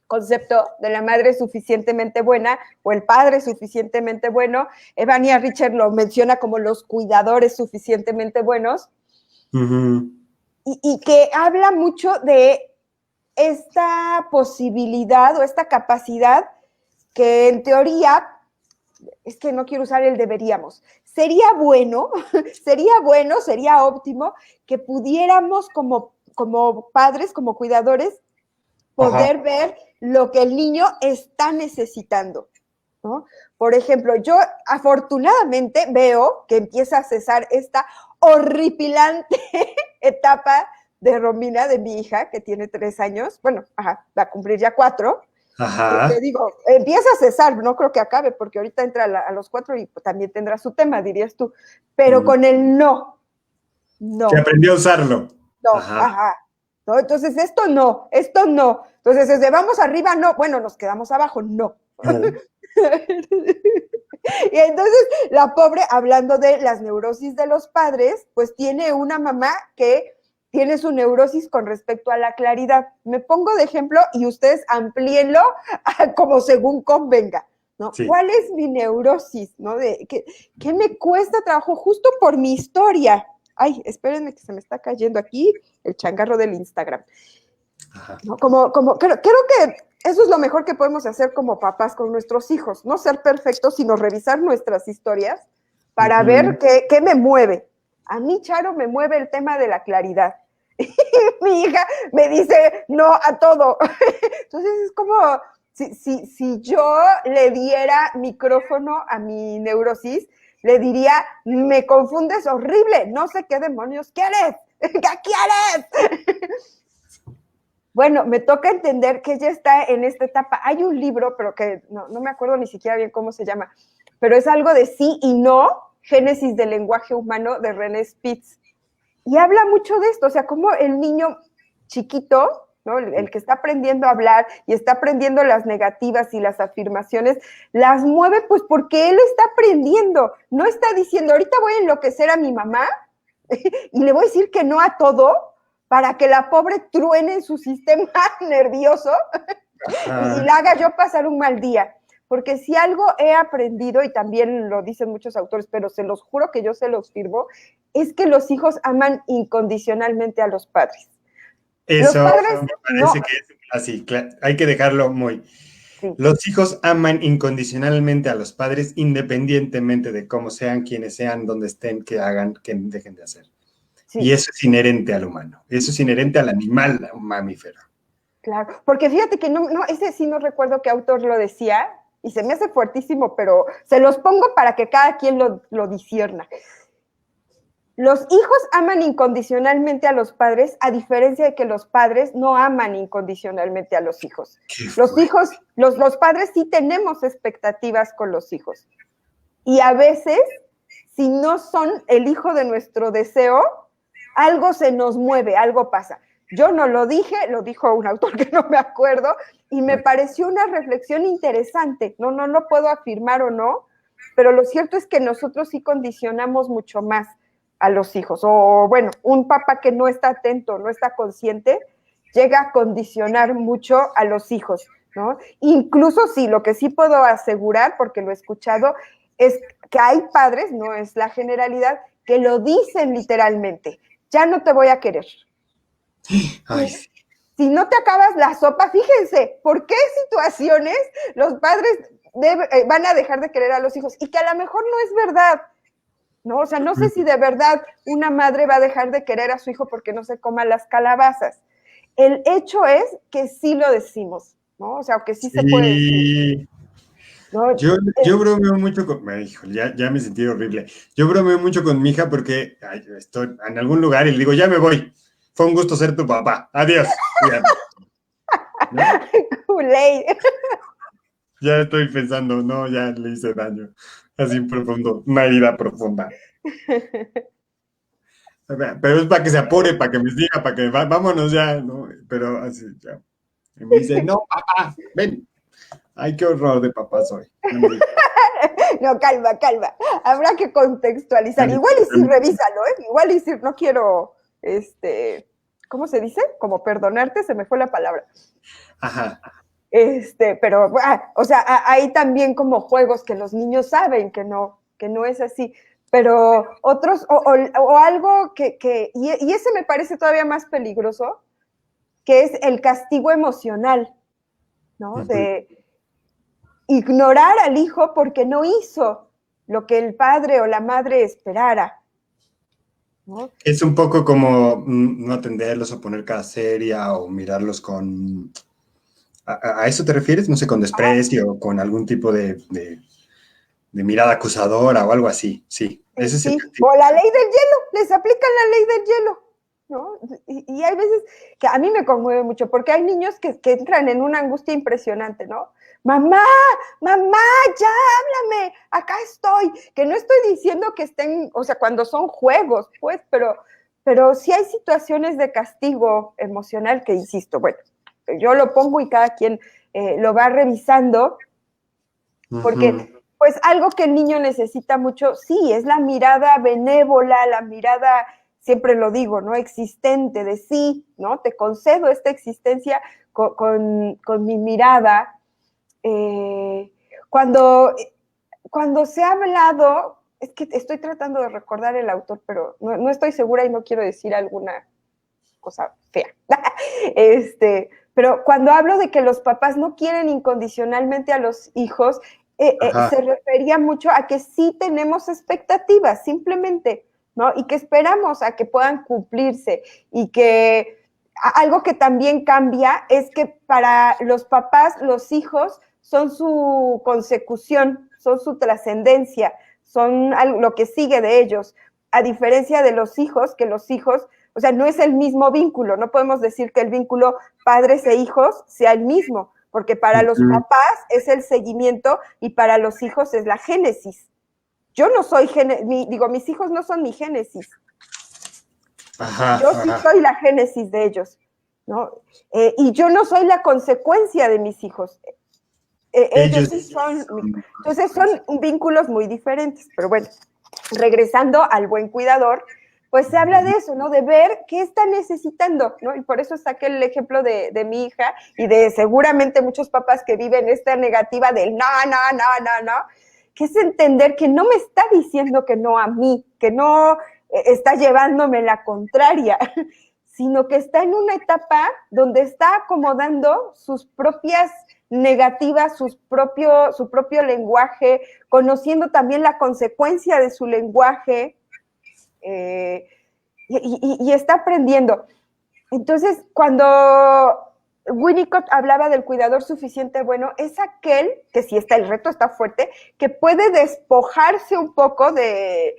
concepto de la madre suficientemente buena o el padre suficientemente bueno. Evania Richard lo menciona como los cuidadores suficientemente buenos, y que habla mucho de esta posibilidad o esta capacidad que en teoría, es que no quiero usar el deberíamos, sería bueno, sería óptimo que pudiéramos como padres, como cuidadores, poder ver lo que el niño está necesitando, ¿no? Por ejemplo, yo afortunadamente veo que empieza a cesar esta horripilante etapa de Romina, de mi hija, que tiene 3 años, bueno, va a cumplir ya 4. Te digo, empieza a cesar, no creo que acabe, porque ahorita entra a los 4 y también tendrá su tema, dirías tú, pero con el no. Que aprendió a usarlo. No, ¿no? Entonces, esto no. Entonces, desde vamos arriba, no. Bueno, nos quedamos abajo, no. Y entonces, la pobre, hablando de las neurosis de los padres, pues tiene una mamá que tiene su neurosis con respecto a la claridad. Me pongo de ejemplo y ustedes amplíenlo como según convenga, ¿no? Sí. ¿Cuál es mi neurosis? ¿No? ¿Qué me cuesta trabajo justo por mi historia? Ay, espérenme que se me está cayendo aquí el changarro del Instagram. ¿No? Creo que eso es lo mejor que podemos hacer como papás con nuestros hijos, no ser perfectos, sino revisar nuestras historias para ver qué me mueve. A mí, Charo, me mueve el tema de la claridad. Y mi hija me dice no a todo. Entonces es como si yo le diera micrófono a mi neurosis, le diría, me confundes horrible, no sé qué demonios quieres, ¿qué quieres? Bueno, me toca entender que ella está en esta etapa. Hay un libro, pero que no me acuerdo ni siquiera bien cómo se llama, pero es algo de sí y no, Génesis del lenguaje humano, de René Spitz. Y habla mucho de esto, o sea, como el niño chiquito, ¿no? El que está aprendiendo a hablar y está aprendiendo las negativas y las afirmaciones, las mueve pues porque él está aprendiendo, no está diciendo, ahorita voy a enloquecer a mi mamá y le voy a decir que no a todo para que la pobre truene en su sistema nervioso y la haga yo pasar un mal día. Porque si algo he aprendido, y también lo dicen muchos autores, pero se los juro que yo se los firmo, es que los hijos aman incondicionalmente a los padres. Eso los padres, me parece que es así, hay que dejarlo muy... Sí. Los hijos aman incondicionalmente a los padres, independientemente de cómo sean, quiénes sean, dónde estén, qué hagan, qué dejen de hacer. Sí. Y eso es inherente al humano, eso es inherente al animal mamífero. Claro, porque fíjate que ese sí no recuerdo qué autor lo decía, y se me hace fuertísimo, pero se los pongo para que cada quien lo discierna. Los hijos aman incondicionalmente a los padres, a diferencia de que los padres no aman incondicionalmente a los hijos. Los padres sí tenemos expectativas con los hijos. Y a veces, si no son el hijo de nuestro deseo, algo se nos mueve, algo pasa. Yo no lo dije, lo dijo un autor que no me acuerdo, y me pareció una reflexión interesante. No lo puedo afirmar o no, pero lo cierto es que nosotros sí condicionamos mucho más a los hijos. O bueno, un papá que no está atento, no está consciente, llega a condicionar mucho a los hijos, ¿no? Incluso sí, lo que sí puedo asegurar, porque lo he escuchado, es que hay padres, no es la generalidad, que lo dicen literalmente, ya no te voy a querer. Ay, sí. Si no te acabas la sopa, fíjense, ¿por qué situaciones los padres van a dejar de querer a los hijos? Y que a lo mejor no es verdad, ¿no? O sea, no sé si de verdad una madre va a dejar de querer a su hijo porque no se coma las calabazas. El hecho es que sí lo decimos, ¿no? O sea, que sí se puede decir. ¿No? Yo bromeo mucho con... Híjole, ya me sentí horrible. Yo bromeo mucho con mi hija porque estoy en algún lugar y le digo, ya me voy. Fue un gusto ser tu papá. Adiós. ¿No? Ya estoy pensando, no, ya le hice daño. Así profundo, una herida profunda. Pero es para que se apure, para que me diga, para que vámonos ya, ¿no? Pero así, ya. Y me dice, no, papá, ven. Ay, qué horror de papá soy. No, calma. Habrá que contextualizar. Igual y si revísalo, ¿eh? Igual y si no quiero, ¿cómo se dice? Como perdonarte, se me fue la palabra. Ajá. Pero, o sea, hay también como juegos que los niños saben que no es así, pero otros, o algo y ese me parece todavía más peligroso, que es el castigo emocional, ¿no? Uh-huh. De ignorar al hijo porque no hizo lo que el padre o la madre esperara, ¿no? Es un poco como no atenderlos o poner cara seria o mirarlos con... ¿A eso te refieres? No sé, con desprecio o con algún tipo de mirada acusadora o algo así. Sí, ese es el Sí, castigo. o la ley del hielo, les aplican la ley del hielo, ¿no? Y hay veces que a mí me conmueve mucho, porque hay niños que entran en una angustia impresionante, ¿no? Mamá, mamá, ya háblame, acá estoy. Que no estoy diciendo que estén, o sea, cuando son juegos, pues, pero sí hay situaciones de castigo emocional que, insisto, bueno, yo lo pongo y cada quien lo va revisando, porque Uh-huh. pues algo que el niño necesita mucho, sí, es la mirada benévola, la mirada, siempre lo digo, ¿no? Existente, de sí, ¿no? Te concedo esta existencia con mi mirada. Cuando, cuando se ha hablado, es que estoy tratando de recordar el autor, pero no estoy segura y no quiero decir alguna cosa fea. Pero cuando hablo de que los papás no quieren incondicionalmente a los hijos, se refería mucho a que sí tenemos expectativas, simplemente, ¿no? Y que esperamos a que puedan cumplirse y que algo que también cambia es que para los papás, los hijos son su consecución, son su trascendencia, son lo que sigue de ellos, a diferencia de los hijos, que los hijos, o sea, no es el mismo vínculo, no podemos decir que el vínculo padres e hijos sea el mismo, porque para los papás es el seguimiento y para los hijos es la génesis. Yo no soy, mis hijos no son mi génesis. Yo sí soy la génesis de ellos, ¿no? Y yo no soy la consecuencia de mis hijos. Ellos sí son. Entonces son vínculos muy diferentes, pero bueno, regresando al buen cuidador, pues se habla de eso, ¿no? De ver qué está necesitando, ¿no? Y por eso saqué el ejemplo de mi hija y de seguramente muchos papás que viven esta negativa del no, que es entender que no me está diciendo que no a mí, que no está llevándome la contraria, sino que está en una etapa donde está acomodando sus propias negativas, su propio lenguaje, conociendo también la consecuencia de su lenguaje, y está aprendiendo. Entonces, cuando Winnicott hablaba del cuidador suficiente bueno, es aquel que si está, el reto está fuerte, que puede despojarse un poco de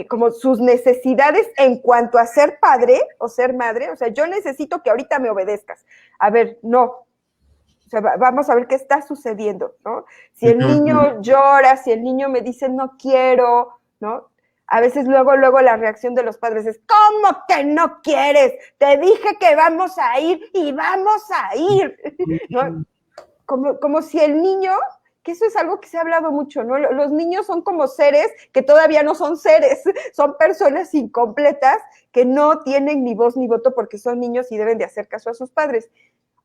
como sus necesidades en cuanto a ser padre o ser madre. O sea, yo necesito que ahorita me obedezcas. A ver, no. O sea, vamos a ver qué está sucediendo, ¿no? Si el niño llora, si el niño me dice no quiero, ¿no? A veces luego la reacción de los padres es, ¿cómo que no quieres? Te dije que vamos a ir y vamos a ir, ¿no? Como si el niño, que eso es algo que se ha hablado mucho, ¿no? Los niños son como seres que todavía no son seres, son personas incompletas que no tienen ni voz ni voto porque son niños y deben de hacer caso a sus padres.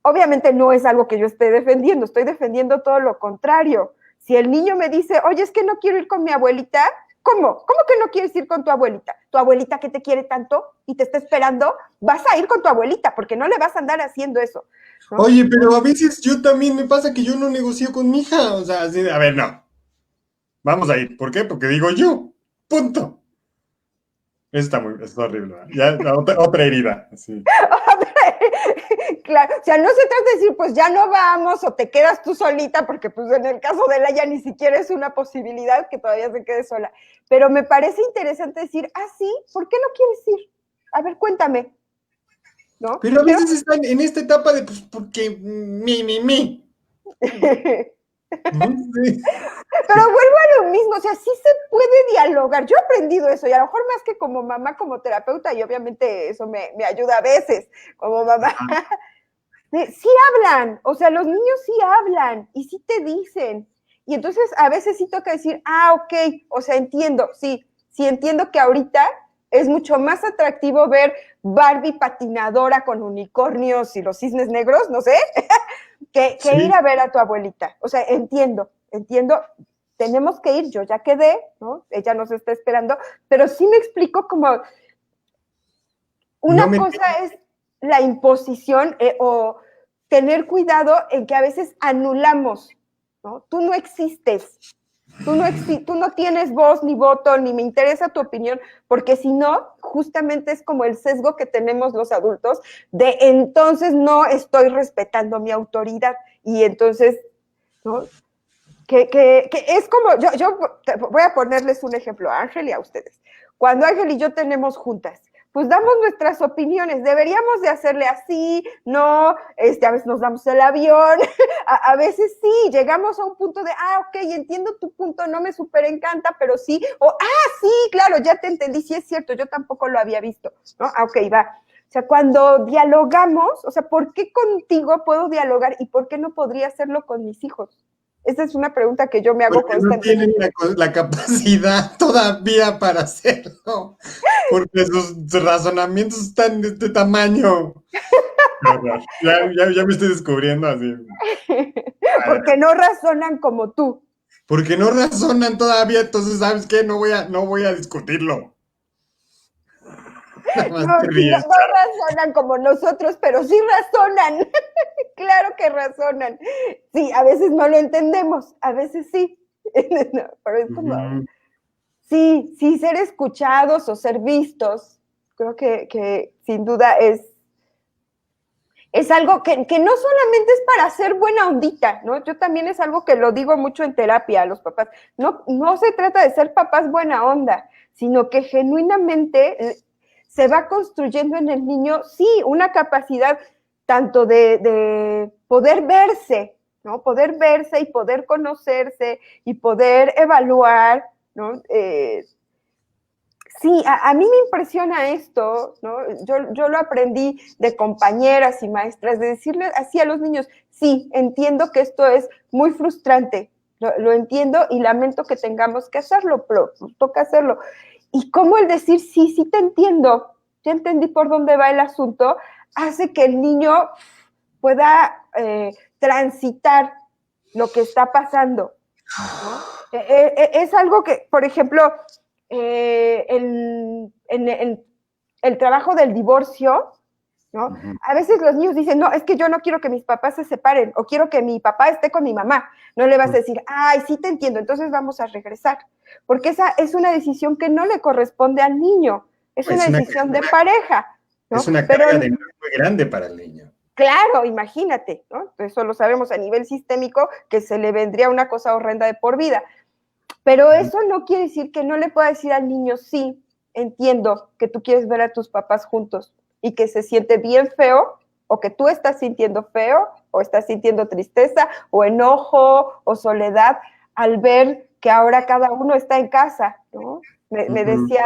Obviamente no es algo que yo esté defendiendo, estoy defendiendo todo lo contrario. Si el niño me dice, oye, es que no quiero ir con mi abuelita, ¿cómo? ¿Cómo que no quieres ir con tu abuelita? ¿Tu abuelita que te quiere tanto y te está esperando? Vas a ir con tu abuelita porque no le vas a andar haciendo eso, ¿no? Oye, pero a veces yo también me pasa que yo no negocio con mi hija. O sea, así de, a ver, no. Vamos a ir. ¿Por qué? Porque digo yo. Punto. Eso es horrible. Ya, otra herida. Sí. Claro, o sea, no se trata de decir, pues ya no vamos o te quedas tú solita, porque pues en el caso de ella ya ni siquiera es una posibilidad que todavía se quede sola. Pero me parece interesante decir, ah, sí, ¿por qué no quieres ir? A ver, cuéntame. ¿No? Pero a veces están en esta etapa de, pues, porque mi. No sé. Pero vuelvo a lo mismo, o sea, sí se puede dialogar. Yo he aprendido eso, y a lo mejor más que como mamá, como terapeuta, y obviamente eso me ayuda a veces, como mamá. Sí hablan, o sea, los niños sí hablan, y sí te dicen. Y entonces a veces sí toca decir, ah, ok, o sea, entiendo, sí entiendo que ahorita es mucho más atractivo ver Barbie patinadora con unicornios y los cisnes negros, no sé, que ir a ver a tu abuelita. O sea, entiendo, tenemos que ir, yo ya quedé, ¿no? Ella nos está esperando, pero sí me explico como una cosa es la imposición o tener cuidado en que a veces anulamos, ¿no? Tú no existes, tú no tienes voz ni voto, ni me interesa tu opinión, porque si no, justamente es como el sesgo que tenemos los adultos de entonces no estoy respetando mi autoridad y entonces, ¿no? Que es como, yo voy a ponerles un ejemplo a Ángel y a ustedes. Cuando Ángel y yo tenemos juntas, pues damos nuestras opiniones, deberíamos de hacerle así, no, a veces nos damos el avión, a veces sí, llegamos a un punto de, ok, entiendo tu punto, no me súper encanta, pero sí, o, sí, claro, ya te entendí, sí es cierto, yo tampoco lo había visto, ¿no? Ok, va. O sea, cuando dialogamos, o sea, ¿por qué contigo puedo dialogar y por qué no podría hacerlo con mis hijos? Esa es una pregunta que yo me hago constantemente. No tienen la capacidad todavía para hacerlo, porque sus razonamientos están de este tamaño. Ya me estoy descubriendo así. Porque no razonan como tú. Porque no razonan todavía, entonces, ¿sabes qué? No voy a discutirlo. No razonan como nosotros, pero sí razonan. Claro que razonan. Sí, a veces no lo entendemos, a veces sí. No, pero es como, sí, ser escuchados o ser vistos, creo que sin duda es algo que no solamente es para ser buena ondita, ¿no? Yo también es algo que lo digo mucho en terapia a los papás. No se trata de ser papás buena onda, sino que genuinamente se va construyendo en el niño, sí, una capacidad tanto de poder verse, ¿no? Poder verse y poder conocerse y poder evaluar, ¿no? Sí, a mí me impresiona esto, ¿no? Yo lo aprendí de compañeras y maestras, de decirle así a los niños, sí, entiendo que esto es muy frustrante, lo entiendo y lamento que tengamos que hacerlo, pero toca hacerlo. Y cómo el decir, sí, te entiendo, ya entendí por dónde va el asunto, hace que el niño pueda transitar lo que está pasando, ¿no? Es algo que, por ejemplo, el trabajo del divorcio, ¿no? Uh-huh. A veces los niños dicen, no, es que yo no quiero que mis papás se separen, o quiero que mi papá esté con mi mamá. No le vas a decir, ay, sí te entiendo, entonces vamos a regresar. Porque esa es una decisión que no le corresponde al niño, es una decisión de pareja, ¿no? Es una carga muy grande para el niño. Claro, imagínate, ¿no? Eso lo sabemos a nivel sistémico, que se le vendría una cosa horrenda de por vida. Pero eso no quiere decir que no le pueda decir al niño, sí, entiendo que tú quieres ver a tus papás juntos y que se siente bien feo, o que tú estás sintiendo feo, o estás sintiendo tristeza, o enojo, o soledad, al ver que ahora cada uno está en casa, ¿no? Me decía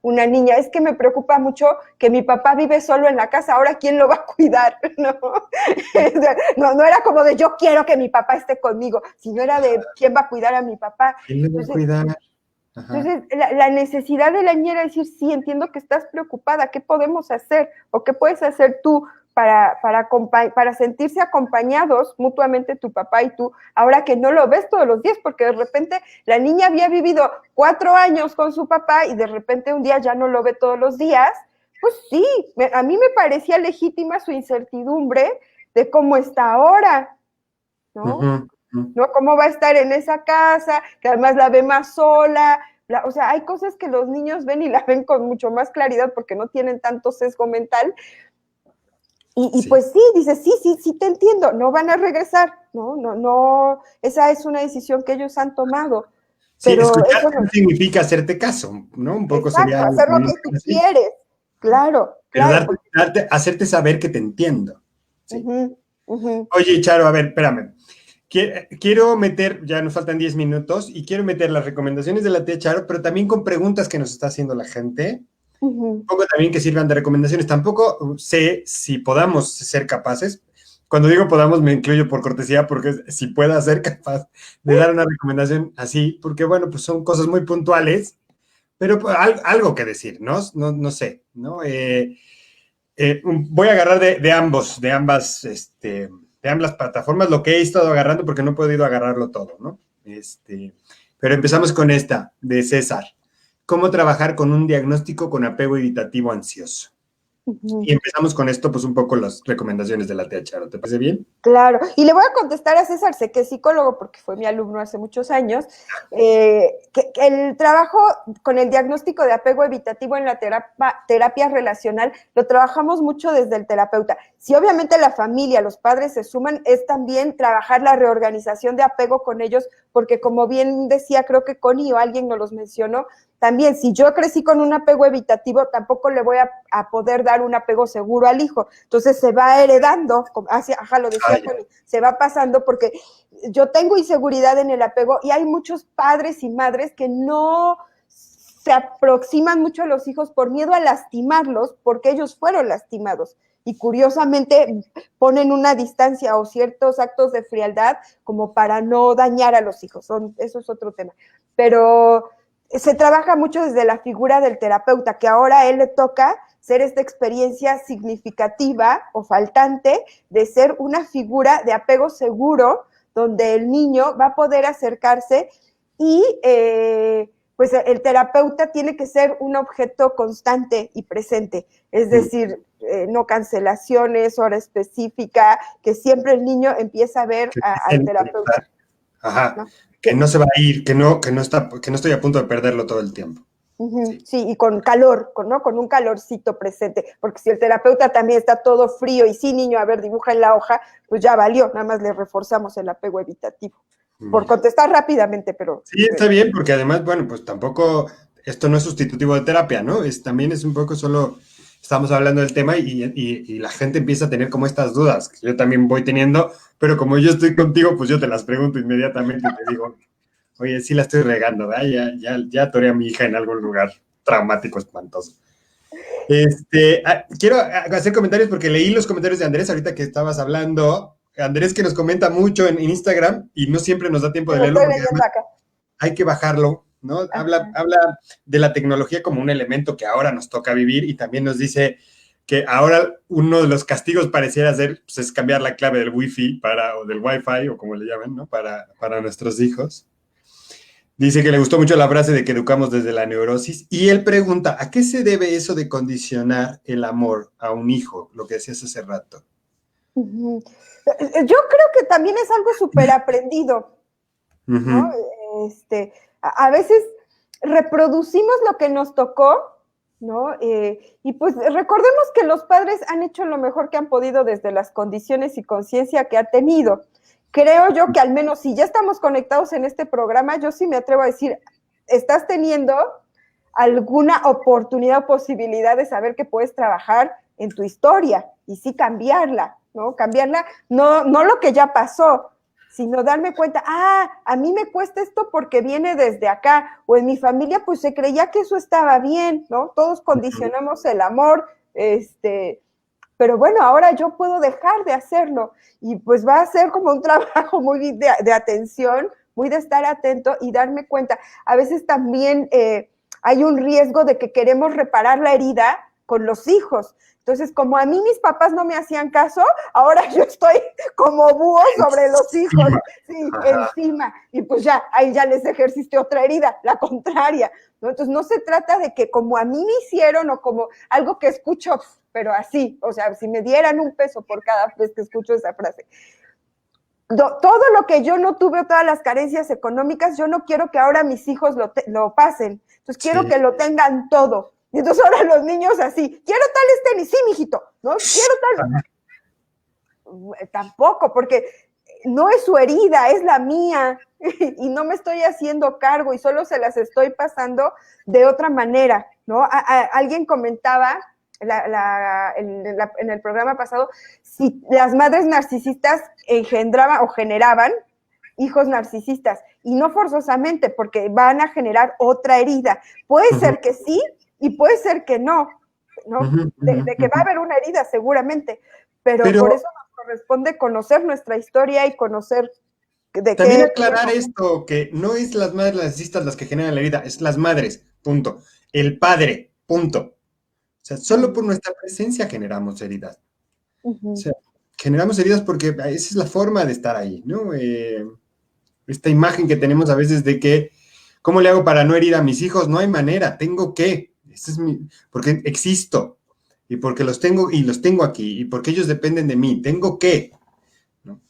una niña, es que me preocupa mucho que mi papá vive solo en la casa, ahora ¿quién lo va a cuidar? No era como de yo quiero que mi papá esté conmigo, sino era de quién va a cuidar a mi papá. ¿Quién le va a cuidar? Ajá. Entonces, la necesidad de la niña era decir, sí, entiendo que estás preocupada, ¿qué podemos hacer? ¿O qué puedes hacer tú para sentirse acompañados mutuamente tu papá y tú, ahora que no lo ves todos los días? Porque de repente la niña había vivido 4 años con su papá y de repente un día ya no lo ve todos los días. Pues sí, a mí me parecía legítima su incertidumbre de cómo está ahora, ¿no? Uh-huh. ¿No? ¿Cómo va a estar en esa casa? Que además la ve más sola. O sea, hay cosas que los niños ven y la ven con mucho más claridad porque no tienen tanto sesgo mental. Y sí. Pues sí, dice, sí te entiendo, no van a regresar, no, esa es una decisión que ellos han tomado. Sí, pero escuchar eso no significa hacerte caso, ¿no? Un poco exacto, sería... hacer lo que tú quieres, claro. Pero hacerte saber que te entiendo. Sí. Uh-huh. Oye, Charo, a ver, espérame. Quiero meter, ya nos faltan 10 minutos, y quiero meter las recomendaciones de la tía Charo, pero también con preguntas que nos está haciendo la gente. Un poco también que sirvan de recomendaciones. Tampoco sé si podamos ser capaces. Cuando digo podamos, me incluyo por cortesía, porque si pueda ser capaz de dar una recomendación así, porque bueno, pues son cosas muy puntuales, pero pues, algo que decir, ¿no? No sé, ¿no? Voy a agarrar de ambas plataformas lo que he estado agarrando porque no he podido agarrarlo todo, ¿no? Pero empezamos con esta, de César. ¿Cómo trabajar con un diagnóstico con apego evitativo ansioso? Y empezamos con esto, pues un poco las recomendaciones de la tía Charo. ¿Te parece bien? Claro, y le voy a contestar a César, sé que es psicólogo porque fue mi alumno hace muchos años, que el trabajo con el diagnóstico de apego evitativo en la terapia relacional lo trabajamos mucho desde el terapeuta. Si obviamente la familia, los padres se suman, es también trabajar la reorganización de apego con ellos, porque como bien decía, creo que Connie o alguien nos los mencionó, también, si yo crecí con un apego evitativo, tampoco le voy a poder dar un apego seguro al hijo. Entonces se va heredando, lo decía Connie, se va pasando porque yo tengo inseguridad en el apego y hay muchos padres y madres que no se aproximan mucho a los hijos por miedo a lastimarlos porque ellos fueron lastimados. Y curiosamente ponen una distancia o ciertos actos de frialdad como para no dañar a los hijos. Eso es otro tema. Pero se trabaja mucho desde la figura del terapeuta, que ahora a él le toca ser esta experiencia significativa o faltante de ser una figura de apego seguro, donde el niño va a poder acercarse y pues el terapeuta tiene que ser un objeto constante y presente, es decir, no cancelaciones, hora específica, que siempre el niño empieza a ver al terapeuta. Ajá. ¿No? Que no se va a ir, que no estoy a punto de perderlo todo el tiempo. Sí, y con calor, ¿no? Con un calorcito presente, porque si el terapeuta también está todo frío y sí, niño, a ver, dibuja en la hoja, pues ya valió, nada más le reforzamos el apego evitativo. Por contestar rápidamente, pero... Sí, está bien, porque además, bueno, pues tampoco, esto no es sustitutivo de terapia, ¿no? También es un poco solo, estamos hablando del tema y la gente empieza a tener como estas dudas, que yo también voy teniendo, pero como yo estoy contigo, pues yo te las pregunto inmediatamente y te digo, oye, sí la estoy regando, ¿verdad? Ya atoré a mi hija en algún lugar traumático, espantoso. Quiero hacer comentarios porque leí los comentarios de Andrés ahorita que estabas hablando. Andrés que nos comenta mucho en Instagram y no siempre nos da tiempo de leerlo porque hay que bajarlo, ¿no? Habla de la tecnología como un elemento que ahora nos toca vivir y también nos dice que ahora uno de los castigos pareciera ser pues, es cambiar la clave del Wi-Fi o del Wi-Fi o como le llaman, ¿no? Para nuestros hijos. Dice que le gustó mucho la frase de que educamos desde la neurosis y él pregunta, ¿a qué se debe eso de condicionar el amor a un hijo? Lo que decías hace rato. Yo creo que también es algo súper aprendido, ¿no? A veces reproducimos lo que nos tocó, ¿no? Y pues recordemos que los padres han hecho lo mejor que han podido desde las condiciones y conciencia que ha tenido. Creo yo que al menos si ya estamos conectados en este programa, yo sí me atrevo a decir, estás teniendo alguna oportunidad o posibilidad de saber que puedes trabajar en tu historia y sí cambiarla, ¿no? Cambiarla, no lo que ya pasó, sino darme cuenta, a mí me cuesta esto porque viene desde acá, o en mi familia pues se creía que eso estaba bien, ¿no? Todos condicionamos el amor, pero bueno, ahora yo puedo dejar de hacerlo y pues va a ser como un trabajo muy de atención, muy de estar atento y darme cuenta. A veces también hay un riesgo de que queremos reparar la herida con los hijos. Entonces, como a mí mis papás no me hacían caso, ahora yo estoy como búho sobre los hijos, sí, encima. Y pues ya, ahí ya les ejerciste otra herida, la contraria, ¿no? Entonces, no se trata de que como a mí me hicieron o como algo que escucho, pero así, o sea, si me dieran un peso por cada vez que escucho esa frase. Todo lo que yo no tuve, todas las carencias económicas, yo no quiero que ahora mis hijos lo pasen. Entonces, quiero que lo tengan todo. Y entonces ahora los niños así, quiero tales tenis, sí, mijito, ¿no? Quiero tal... Tampoco, porque no es su herida, es la mía, y no me estoy haciendo cargo y solo se las estoy pasando de otra manera, ¿no? Alguien comentaba en el programa pasado si las madres narcisistas engendraban o generaban hijos narcisistas, y no forzosamente, porque van a generar otra herida. Puede ser que sí, y puede ser que no, de que va a haber una herida seguramente, pero por eso nos corresponde conocer nuestra historia y conocer de también aclarar esto, que no es las madres narcisistas las que generan la herida, es las madres, punto. El padre, punto. O sea, solo por nuestra presencia generamos heridas. O sea, generamos heridas porque esa es la forma de estar ahí, ¿no? Esta imagen que tenemos a veces de que, ¿cómo le hago para no herir a mis hijos? No hay manera, tengo que. Porque existo y porque los tengo aquí y porque ellos dependen de mí, tengo que. ¿No?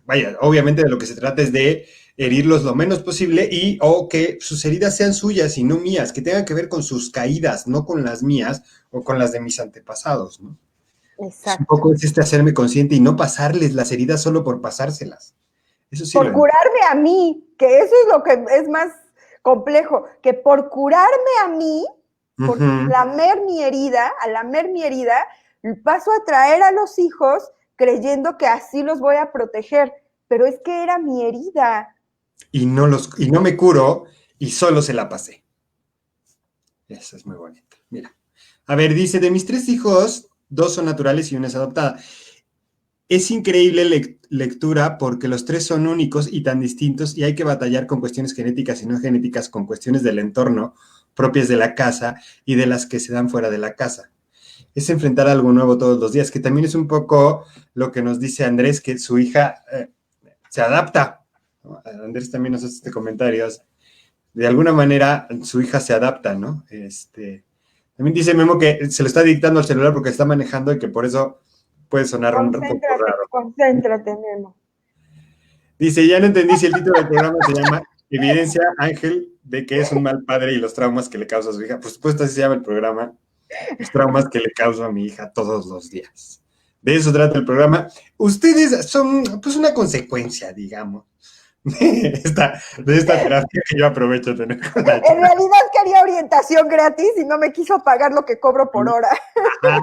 Vaya, obviamente de lo que se trata es de herirlos lo menos posible o que sus heridas sean suyas y no mías, que tengan que ver con sus caídas, no con las mías o con las de mis antepasados, ¿no? Exacto. Un poco es hacerme consciente y no pasarles las heridas solo por pasárselas. Eso sí por curarme a mí, que eso es lo que es más complejo, que por curarme a mí, por lamer mi herida, al lamer mi herida, paso a traer a los hijos creyendo que así los voy a proteger, pero es que era mi herida. Y no me curo y solo se la pasé. Eso es muy bonito. Mira. A ver, dice, de mis 3 hijos, 2 son naturales y 1 es adoptada. Es increíble lectura porque los 3 son únicos y tan distintos y hay que batallar con cuestiones genéticas y no genéticas, con cuestiones del entorno propias de la casa y de las que se dan fuera de la casa. Es enfrentar algo nuevo todos los días, que también es un poco lo que nos dice Andrés, que su hija se adapta. Andrés también nos hace este comentario. De alguna manera, su hija se adapta, ¿no? También dice Memo que se lo está dictando al celular porque está manejando y que por eso puede sonar un poco raro. Concéntrate, Memo. Dice, ya no entendí si el título del programa se llama Evidencia, Ángel, de que es un mal padre y los traumas que le causa a su hija. Por supuesto, así se llama el programa. Los traumas que le causo a mi hija todos los días. De eso trata el programa. Ustedes son, pues, una consecuencia, digamos, de esta terapia que yo aprovecho de tener con la En realidad quería orientación gratis y no me quiso pagar lo que cobro por hora.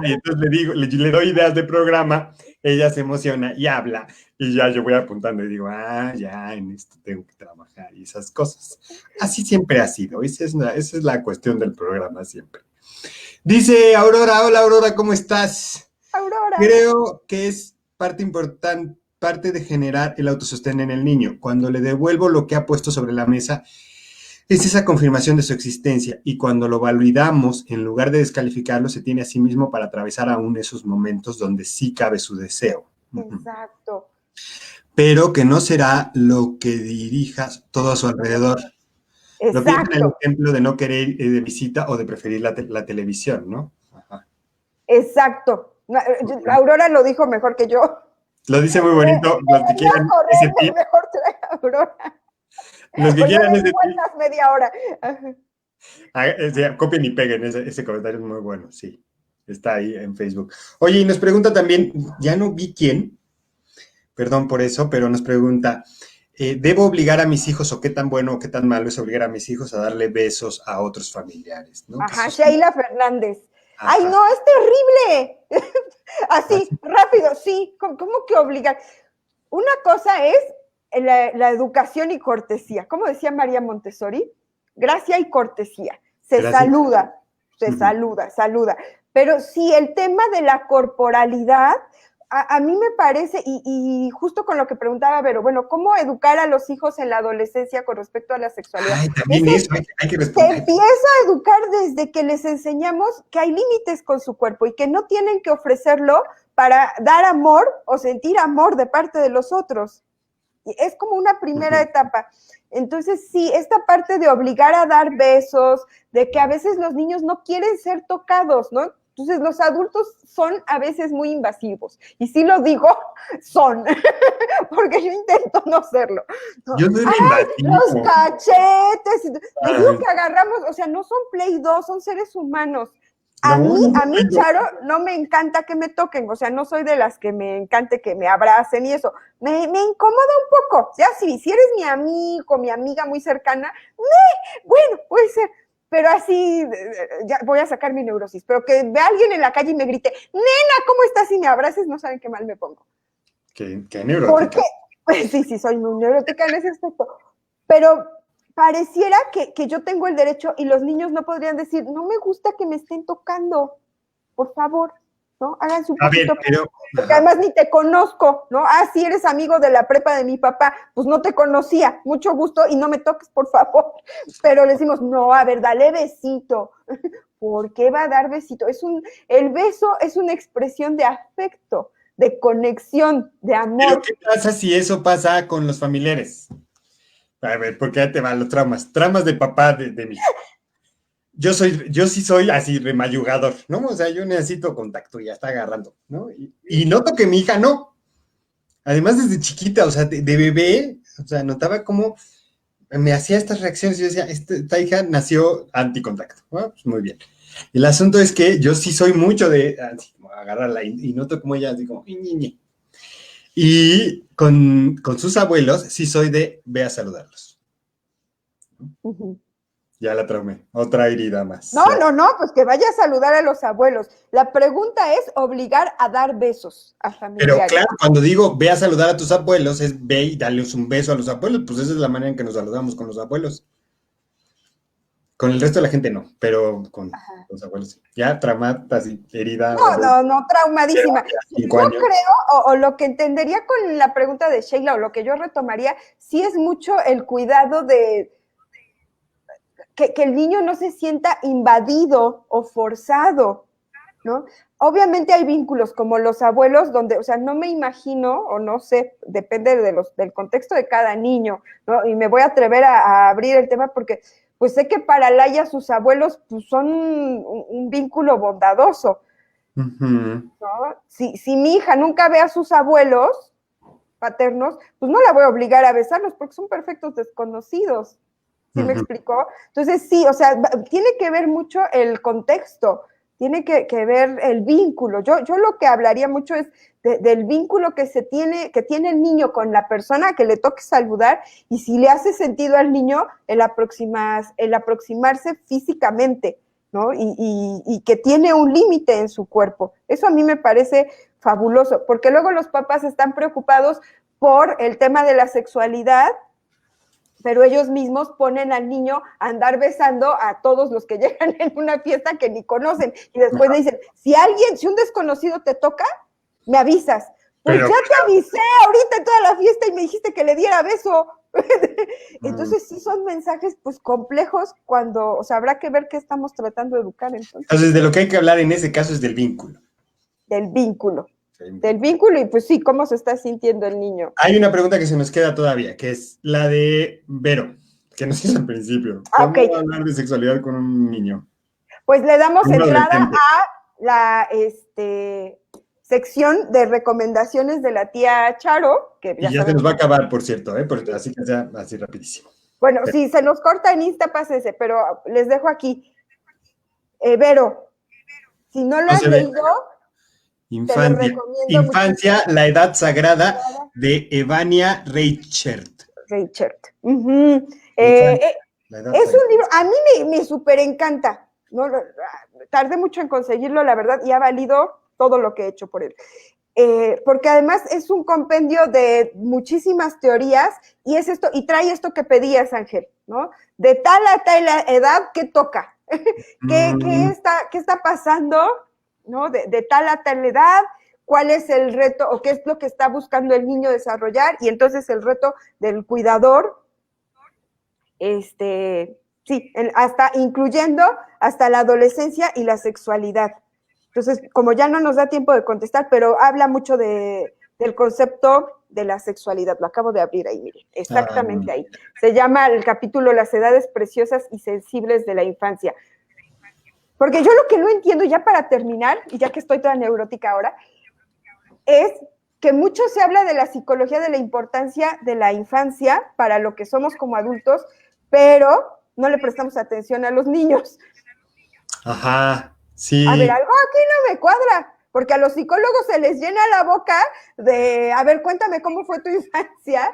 Y entonces le doy ideas de programa, ella se emociona y habla, y ya yo voy apuntando y digo, ya en esto tengo que trabajar y esas cosas. Así siempre ha sido, esa es la cuestión del programa siempre. Dice Aurora, hola Aurora, ¿cómo estás? Aurora. Creo que es parte importante, parte de generar el autosostén en el niño. Cuando le devuelvo lo que ha puesto sobre la mesa, es esa confirmación de su existencia, y cuando lo validamos, en lugar de descalificarlo, se tiene a sí mismo para atravesar aún esos momentos donde sí cabe su deseo. Exacto. Pero que no será lo que dirijas todo a su alrededor. Exacto. Lo pienso en el ejemplo de no querer ir de visita o de preferir la televisión, ¿no? Ajá. Exacto. Aurora lo dijo mejor que yo. Lo dice muy bonito. Los que quieran ese tip. Mejor trae a Aurora. Los que quieran ese tip. Media hora. Copien y peguen, ese comentario es muy bueno, sí. Está ahí en Facebook. Oye, y nos pregunta también, ya no vi quién, perdón por eso, pero nos pregunta, ¿debo obligar a mis hijos o qué tan bueno o qué tan malo es obligar a mis hijos a darle besos a otros familiares? ¿No? Ajá, Sheila Fernández. Ajá. ¡Ay, no, es terrible! Así, rápido, sí, ¿cómo que obligar? Una cosa es la educación y cortesía. ¿Cómo decía María Montessori? Gracia y cortesía. Se saluda. Pero sí, el tema de la corporalidad, a mí me parece, y justo con lo que preguntaba Vero, bueno, ¿cómo educar a los hijos en la adolescencia con respecto a la sexualidad? Ay, también eso, hay que responder. Se empieza a educar desde que les enseñamos que hay límites con su cuerpo y que no tienen que ofrecerlo para dar amor o sentir amor de parte de los otros. Es como una primera etapa. Entonces, sí, esta parte de obligar a dar besos, de que a veces los niños no quieren ser tocados, ¿no? Entonces, los adultos son a veces muy invasivos. Y sí lo digo, son, porque yo intento no serlo. ¿No? Yo soy invasivo. Los cachetes. Les digo que agarramos, o sea, no son Play 2, son seres humanos. A mí, Charo, no me encanta que me toquen, o sea, no soy de las que me encante que me abracen y eso. Me incomoda un poco. Ya si eres mi amigo, mi amiga muy cercana, bueno, puede ser. Pero así, ya voy a sacar mi neurosis. Pero que vea a alguien en la calle y me grite, nena, ¿cómo estás? Y me abraces, no saben qué mal me pongo. ¿Qué neurótica? Pues sí, soy muy neurótica en ese aspecto. Pero pareciera que yo tengo el derecho y los niños no podrían decir, no me gusta que me estén tocando, por favor. ¿no? Háganse un A ver, poquito, pero... porque Ajá. además ni te conozco, ¿no? Ah, sí, eres amigo de la prepa de mi papá, pues no te conocía, mucho gusto y no me toques, por favor. Pero le decimos, no, a ver, dale besito. ¿Por qué va a dar besito? El beso es una expresión de afecto, de conexión, de Pero amor. ¿qué pasa si eso pasa con los familiares? A ver, porque ya te van los traumas. Traumas de papá de mi hija. Yo sí soy así remayugador, ¿no? O sea, yo necesito contacto, ya está agarrando, ¿no? Y noto que mi hija no. Además, desde chiquita, o sea, de bebé, o sea, notaba cómo me hacía estas reacciones. Yo decía, esta hija nació anticontacto. Bueno, pues muy bien. El asunto es que yo sí soy mucho de así, como agarrarla y noto como ella, así como, ñi. Y con sus abuelos, sí soy de ve a saludarlos. Uh-huh. Ya la traumé. Otra herida más. No, no, no, pues que vaya a saludar a los abuelos. La pregunta es obligar a dar besos a Pero familiares. claro, cuando digo ve a saludar a tus abuelos, es ve y darles un beso a los abuelos, pues esa es la manera en que nos saludamos con los abuelos. Con el resto de la gente no, pero con Ajá. los abuelos sí. Ya traumada, así, herida No, de no, no, traumadísima. Yo 5 años. creo, o lo que entendería con la pregunta de Sheila, o lo que yo retomaría, sí es mucho el cuidado de que el niño no se sienta invadido o forzado, ¿no? Obviamente hay vínculos como los abuelos donde, o sea, no me imagino o no sé, depende del contexto de cada niño, ¿no? Y me voy a atrever a abrir el tema porque pues sé que para Laia sus abuelos pues, son un vínculo bondadoso, Uh-huh. ¿no? Si mi hija nunca ve a sus abuelos paternos, pues no la voy a obligar a besarlos porque son perfectos desconocidos. ¿Sí me explicó? Entonces, sí, o sea, tiene que ver mucho el contexto, tiene que ver el vínculo. Yo lo que hablaría mucho es del vínculo que tiene el niño con la persona que le toque saludar y si le hace sentido al niño el aproximarse físicamente, ¿no? Y que tiene un límite en su cuerpo. Eso a mí me parece fabuloso, porque luego los papás están preocupados por el tema de la sexualidad, pero ellos mismos ponen al niño a andar besando a todos los que llegan en una fiesta que ni conocen. Y después le dicen, si un desconocido te toca, me avisas. Pues Pero ya te avisé ahorita en toda la fiesta y me dijiste que le diera beso. Entonces sí son mensajes pues complejos o sea, habrá que ver qué estamos tratando de educar entonces. entonces de lo que hay que hablar en ese caso es del vínculo. Del vínculo. Y pues sí, cómo se está sintiendo el niño. Hay una pregunta que se nos queda todavía, que es la de Vero, que nos hizo al principio. ¿Cómo Okay. hablar de sexualidad con un niño? Pues le damos Un entrada adolescente. a la sección de recomendaciones de la tía Charo, que Y ya se nos va a acabar, por cierto, así que sea así rapidísimo. Bueno, pero, si se nos corta en Insta, pásese, pero les dejo aquí. Vero, si no lo has leído, te lo Infancia. recomiendo Infancia, muchísimo. la edad sagrada de Evania Reichert. Reichert. Uh-huh. La edad Es sagrada. un libro, a mí me súper encanta. ¿No? Tardé mucho en conseguirlo, la verdad, y ha valido todo lo que he hecho por él. Porque además es un compendio de muchísimas teorías y es esto, y trae esto que pedías, Ángel, ¿no? De tal a tal edad, ¿qué toca? ¿Qué está pasando? ¿No? De tal a tal edad, ¿cuál es el reto o qué es lo que está buscando el niño desarrollar? Y entonces el reto del cuidador, sí, incluyendo hasta la adolescencia y la sexualidad. Entonces, como ya no nos da tiempo de contestar, pero habla mucho del concepto de la sexualidad. Lo acabo de abrir ahí, miren, exactamente ahí. Se llama el capítulo Las edades preciosas y sensibles de la infancia. Porque yo lo que no entiendo, ya para terminar, y ya que estoy toda neurótica ahora, es que mucho se habla de la psicología, de la importancia de la infancia para lo que somos como adultos, pero no le prestamos atención a los niños. Ajá, sí. A ver, algo aquí no me cuadra, porque a los psicólogos se les llena la boca de, a ver, cuéntame cómo fue tu infancia,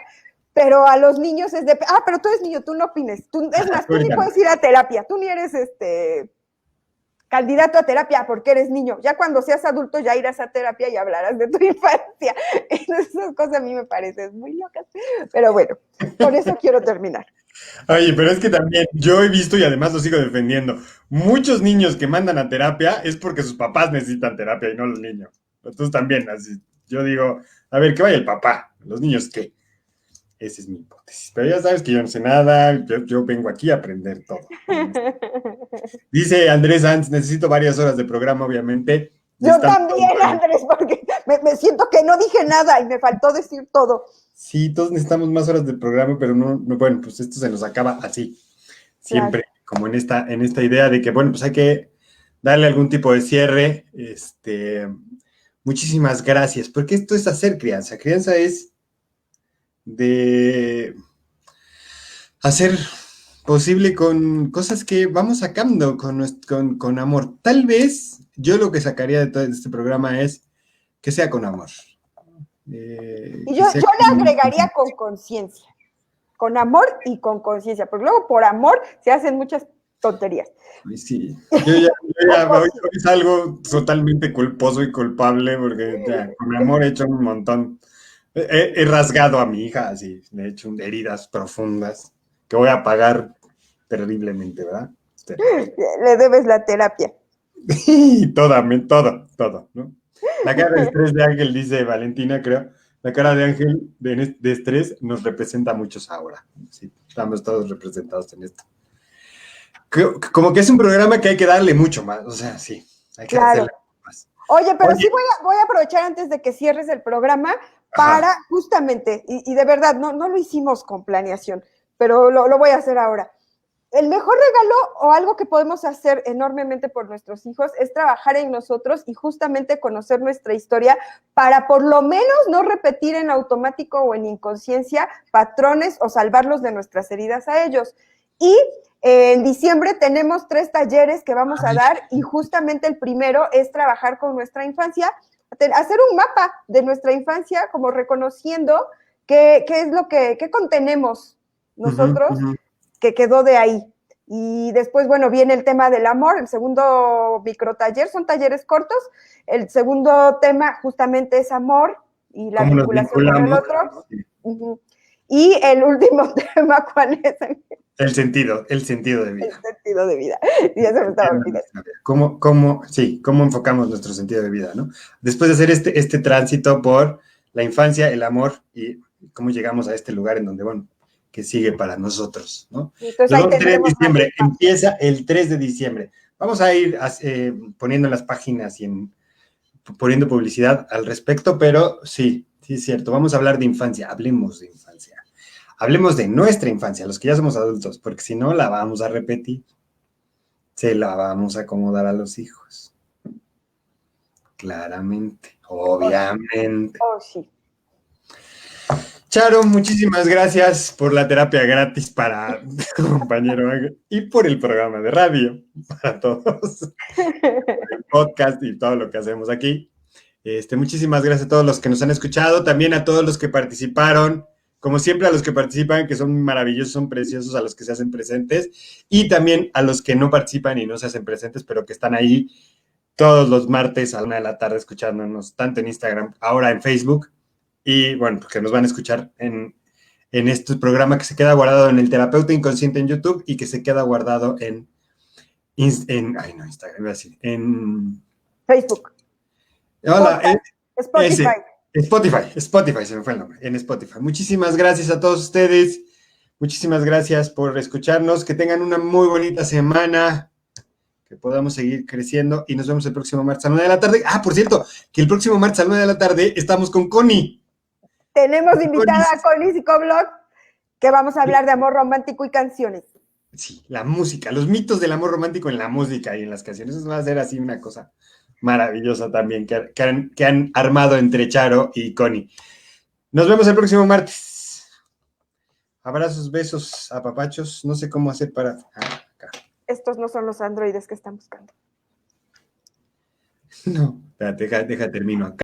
pero a los niños es de, pero tú eres niño, tú no opines, es más, tú ni puedes ir a terapia, tú ni eres candidato a terapia porque eres niño. Ya cuando seas adulto ya irás a terapia y hablarás de tu infancia. Esas cosas a mí me parecen muy locas. Pero bueno, con eso quiero terminar. Oye, pero es que también yo he visto y además lo sigo defendiendo. Muchos niños que mandan a terapia es porque sus papás necesitan terapia y no los niños. Entonces también, así, yo digo, a ver, que vaya el papá. ¿Los niños qué? Esa es mi hipótesis. Pero ya sabes que yo no sé nada, yo vengo aquí a aprender todo. Dice Andrés Sanz, necesito varias horas de programa, obviamente. Yo Necesitamos todo también, un año. Andrés, porque me siento que no dije nada y me faltó decir todo. Sí, todos necesitamos más horas de programa, pero bueno, pues esto se nos acaba así. Claro. Siempre como en esta idea de que, bueno, pues hay que darle algún tipo de cierre. Muchísimas gracias, porque esto es hacer crianza. Crianza es de hacer posible con cosas que vamos sacando con amor. Tal vez yo lo que sacaría de todo este programa es que sea con amor. Y Que yo sea le con... agregaría con conciencia, con amor y con conciencia, porque luego por amor se hacen muchas tonterías. Sí, yo ya O hoy sí. salgo totalmente culposo y culpable porque ya, con mi amor he hecho un montón. He rasgado a mi hija, así, le he hecho heridas profundas que voy a pagar terriblemente, ¿verdad? Terrible. Le debes la terapia. Todo, ¿no? La cara de estrés de Ángel, dice Valentina, creo. La cara de Ángel de estrés nos representa a muchos ahora. Sí, estamos todos representados en esto. Como que es un programa que hay que darle mucho más, o sea, sí, hay que hacerle Claro. más. Oye, pero Oye, sí voy a aprovechar antes de que cierres el programa ajá, para justamente, y de verdad, no lo hicimos con planeación, pero lo voy a hacer ahora. El mejor regalo o algo que podemos hacer enormemente por nuestros hijos es trabajar en nosotros y justamente conocer nuestra historia para por lo menos no repetir en automático o en inconsciencia patrones o salvarlos de nuestras heridas a ellos. Y en diciembre tenemos 3 talleres que vamos a ay, dar y justamente el primero es trabajar con nuestra infancia, hacer un mapa de nuestra infancia como reconociendo qué es lo que contenemos ujú, nosotros ujú. que quedó de ahí. Y después, bueno, viene el tema del amor, el segundo microtaller, son talleres cortos. El segundo tema justamente es amor y la ¿Cómo nos vinculación con el vinculamos? otro. Uh-huh. Y el último tema, ¿cuál es? El sentido de El vida. sentido de vida. Y El eso me estaba sentido de olvidando. nuestra vida. ¿Cómo enfocamos nuestro sentido de vida, ¿no? Después de hacer este tránsito por la infancia, el amor y cómo llegamos a este lugar en donde, bueno, que sigue para nosotros, ¿no? Entonces Lo ahí vamos a tener en tendremos más diciembre, espacio. empieza el 3 de diciembre. Vamos a ir poniendo en las páginas y poniendo publicidad al respecto, pero sí, sí es cierto, vamos a hablar de infancia, hablemos de infancia. Hablemos de nuestra infancia, los que ya somos adultos, porque si no la vamos a repetir, se la vamos a acomodar a los hijos. Claramente, Oh, sí. obviamente. Oh, sí. Charo, muchísimas gracias por la terapia gratis para tu compañero Ángel y por el programa de radio para todos, el podcast y todo lo que hacemos aquí. Muchísimas gracias a todos los que nos han escuchado, también a todos los que participaron, como siempre a los que participan, que son maravillosos, son preciosos, a los que se hacen presentes, y también a los que no participan y no se hacen presentes, pero que están ahí todos los martes a la 1 de la tarde escuchándonos, tanto en Instagram, ahora en Facebook, y bueno, pues que nos van a escuchar en este programa que se queda guardado en el Terapeuta Inconsciente en YouTube y que se queda guardado ay no, Instagram, iba a decir, Facebook, hola, podcast, ese, Spotify. Spotify, se me fue el nombre, en Spotify. Muchísimas gracias a todos ustedes, muchísimas gracias por escucharnos, que tengan una muy bonita semana, que podamos seguir creciendo y nos vemos el próximo martes a la 1 de la tarde. Ah, por cierto, que el próximo martes a la 1 de la tarde estamos con Connie. Tenemos invitada a Connie, Connie Psicoblog, que vamos a hablar de amor romántico y canciones. sí, la música, los mitos del amor romántico en la música y en las canciones. Eso va a ser así una cosa maravillosa también que han armado entre Charo y Connie. Nos vemos el próximo martes. Abrazos, besos, apapachos. No sé cómo hacer para... acá. Estos no son los androides que están buscando. No, espérate, deja termino acá.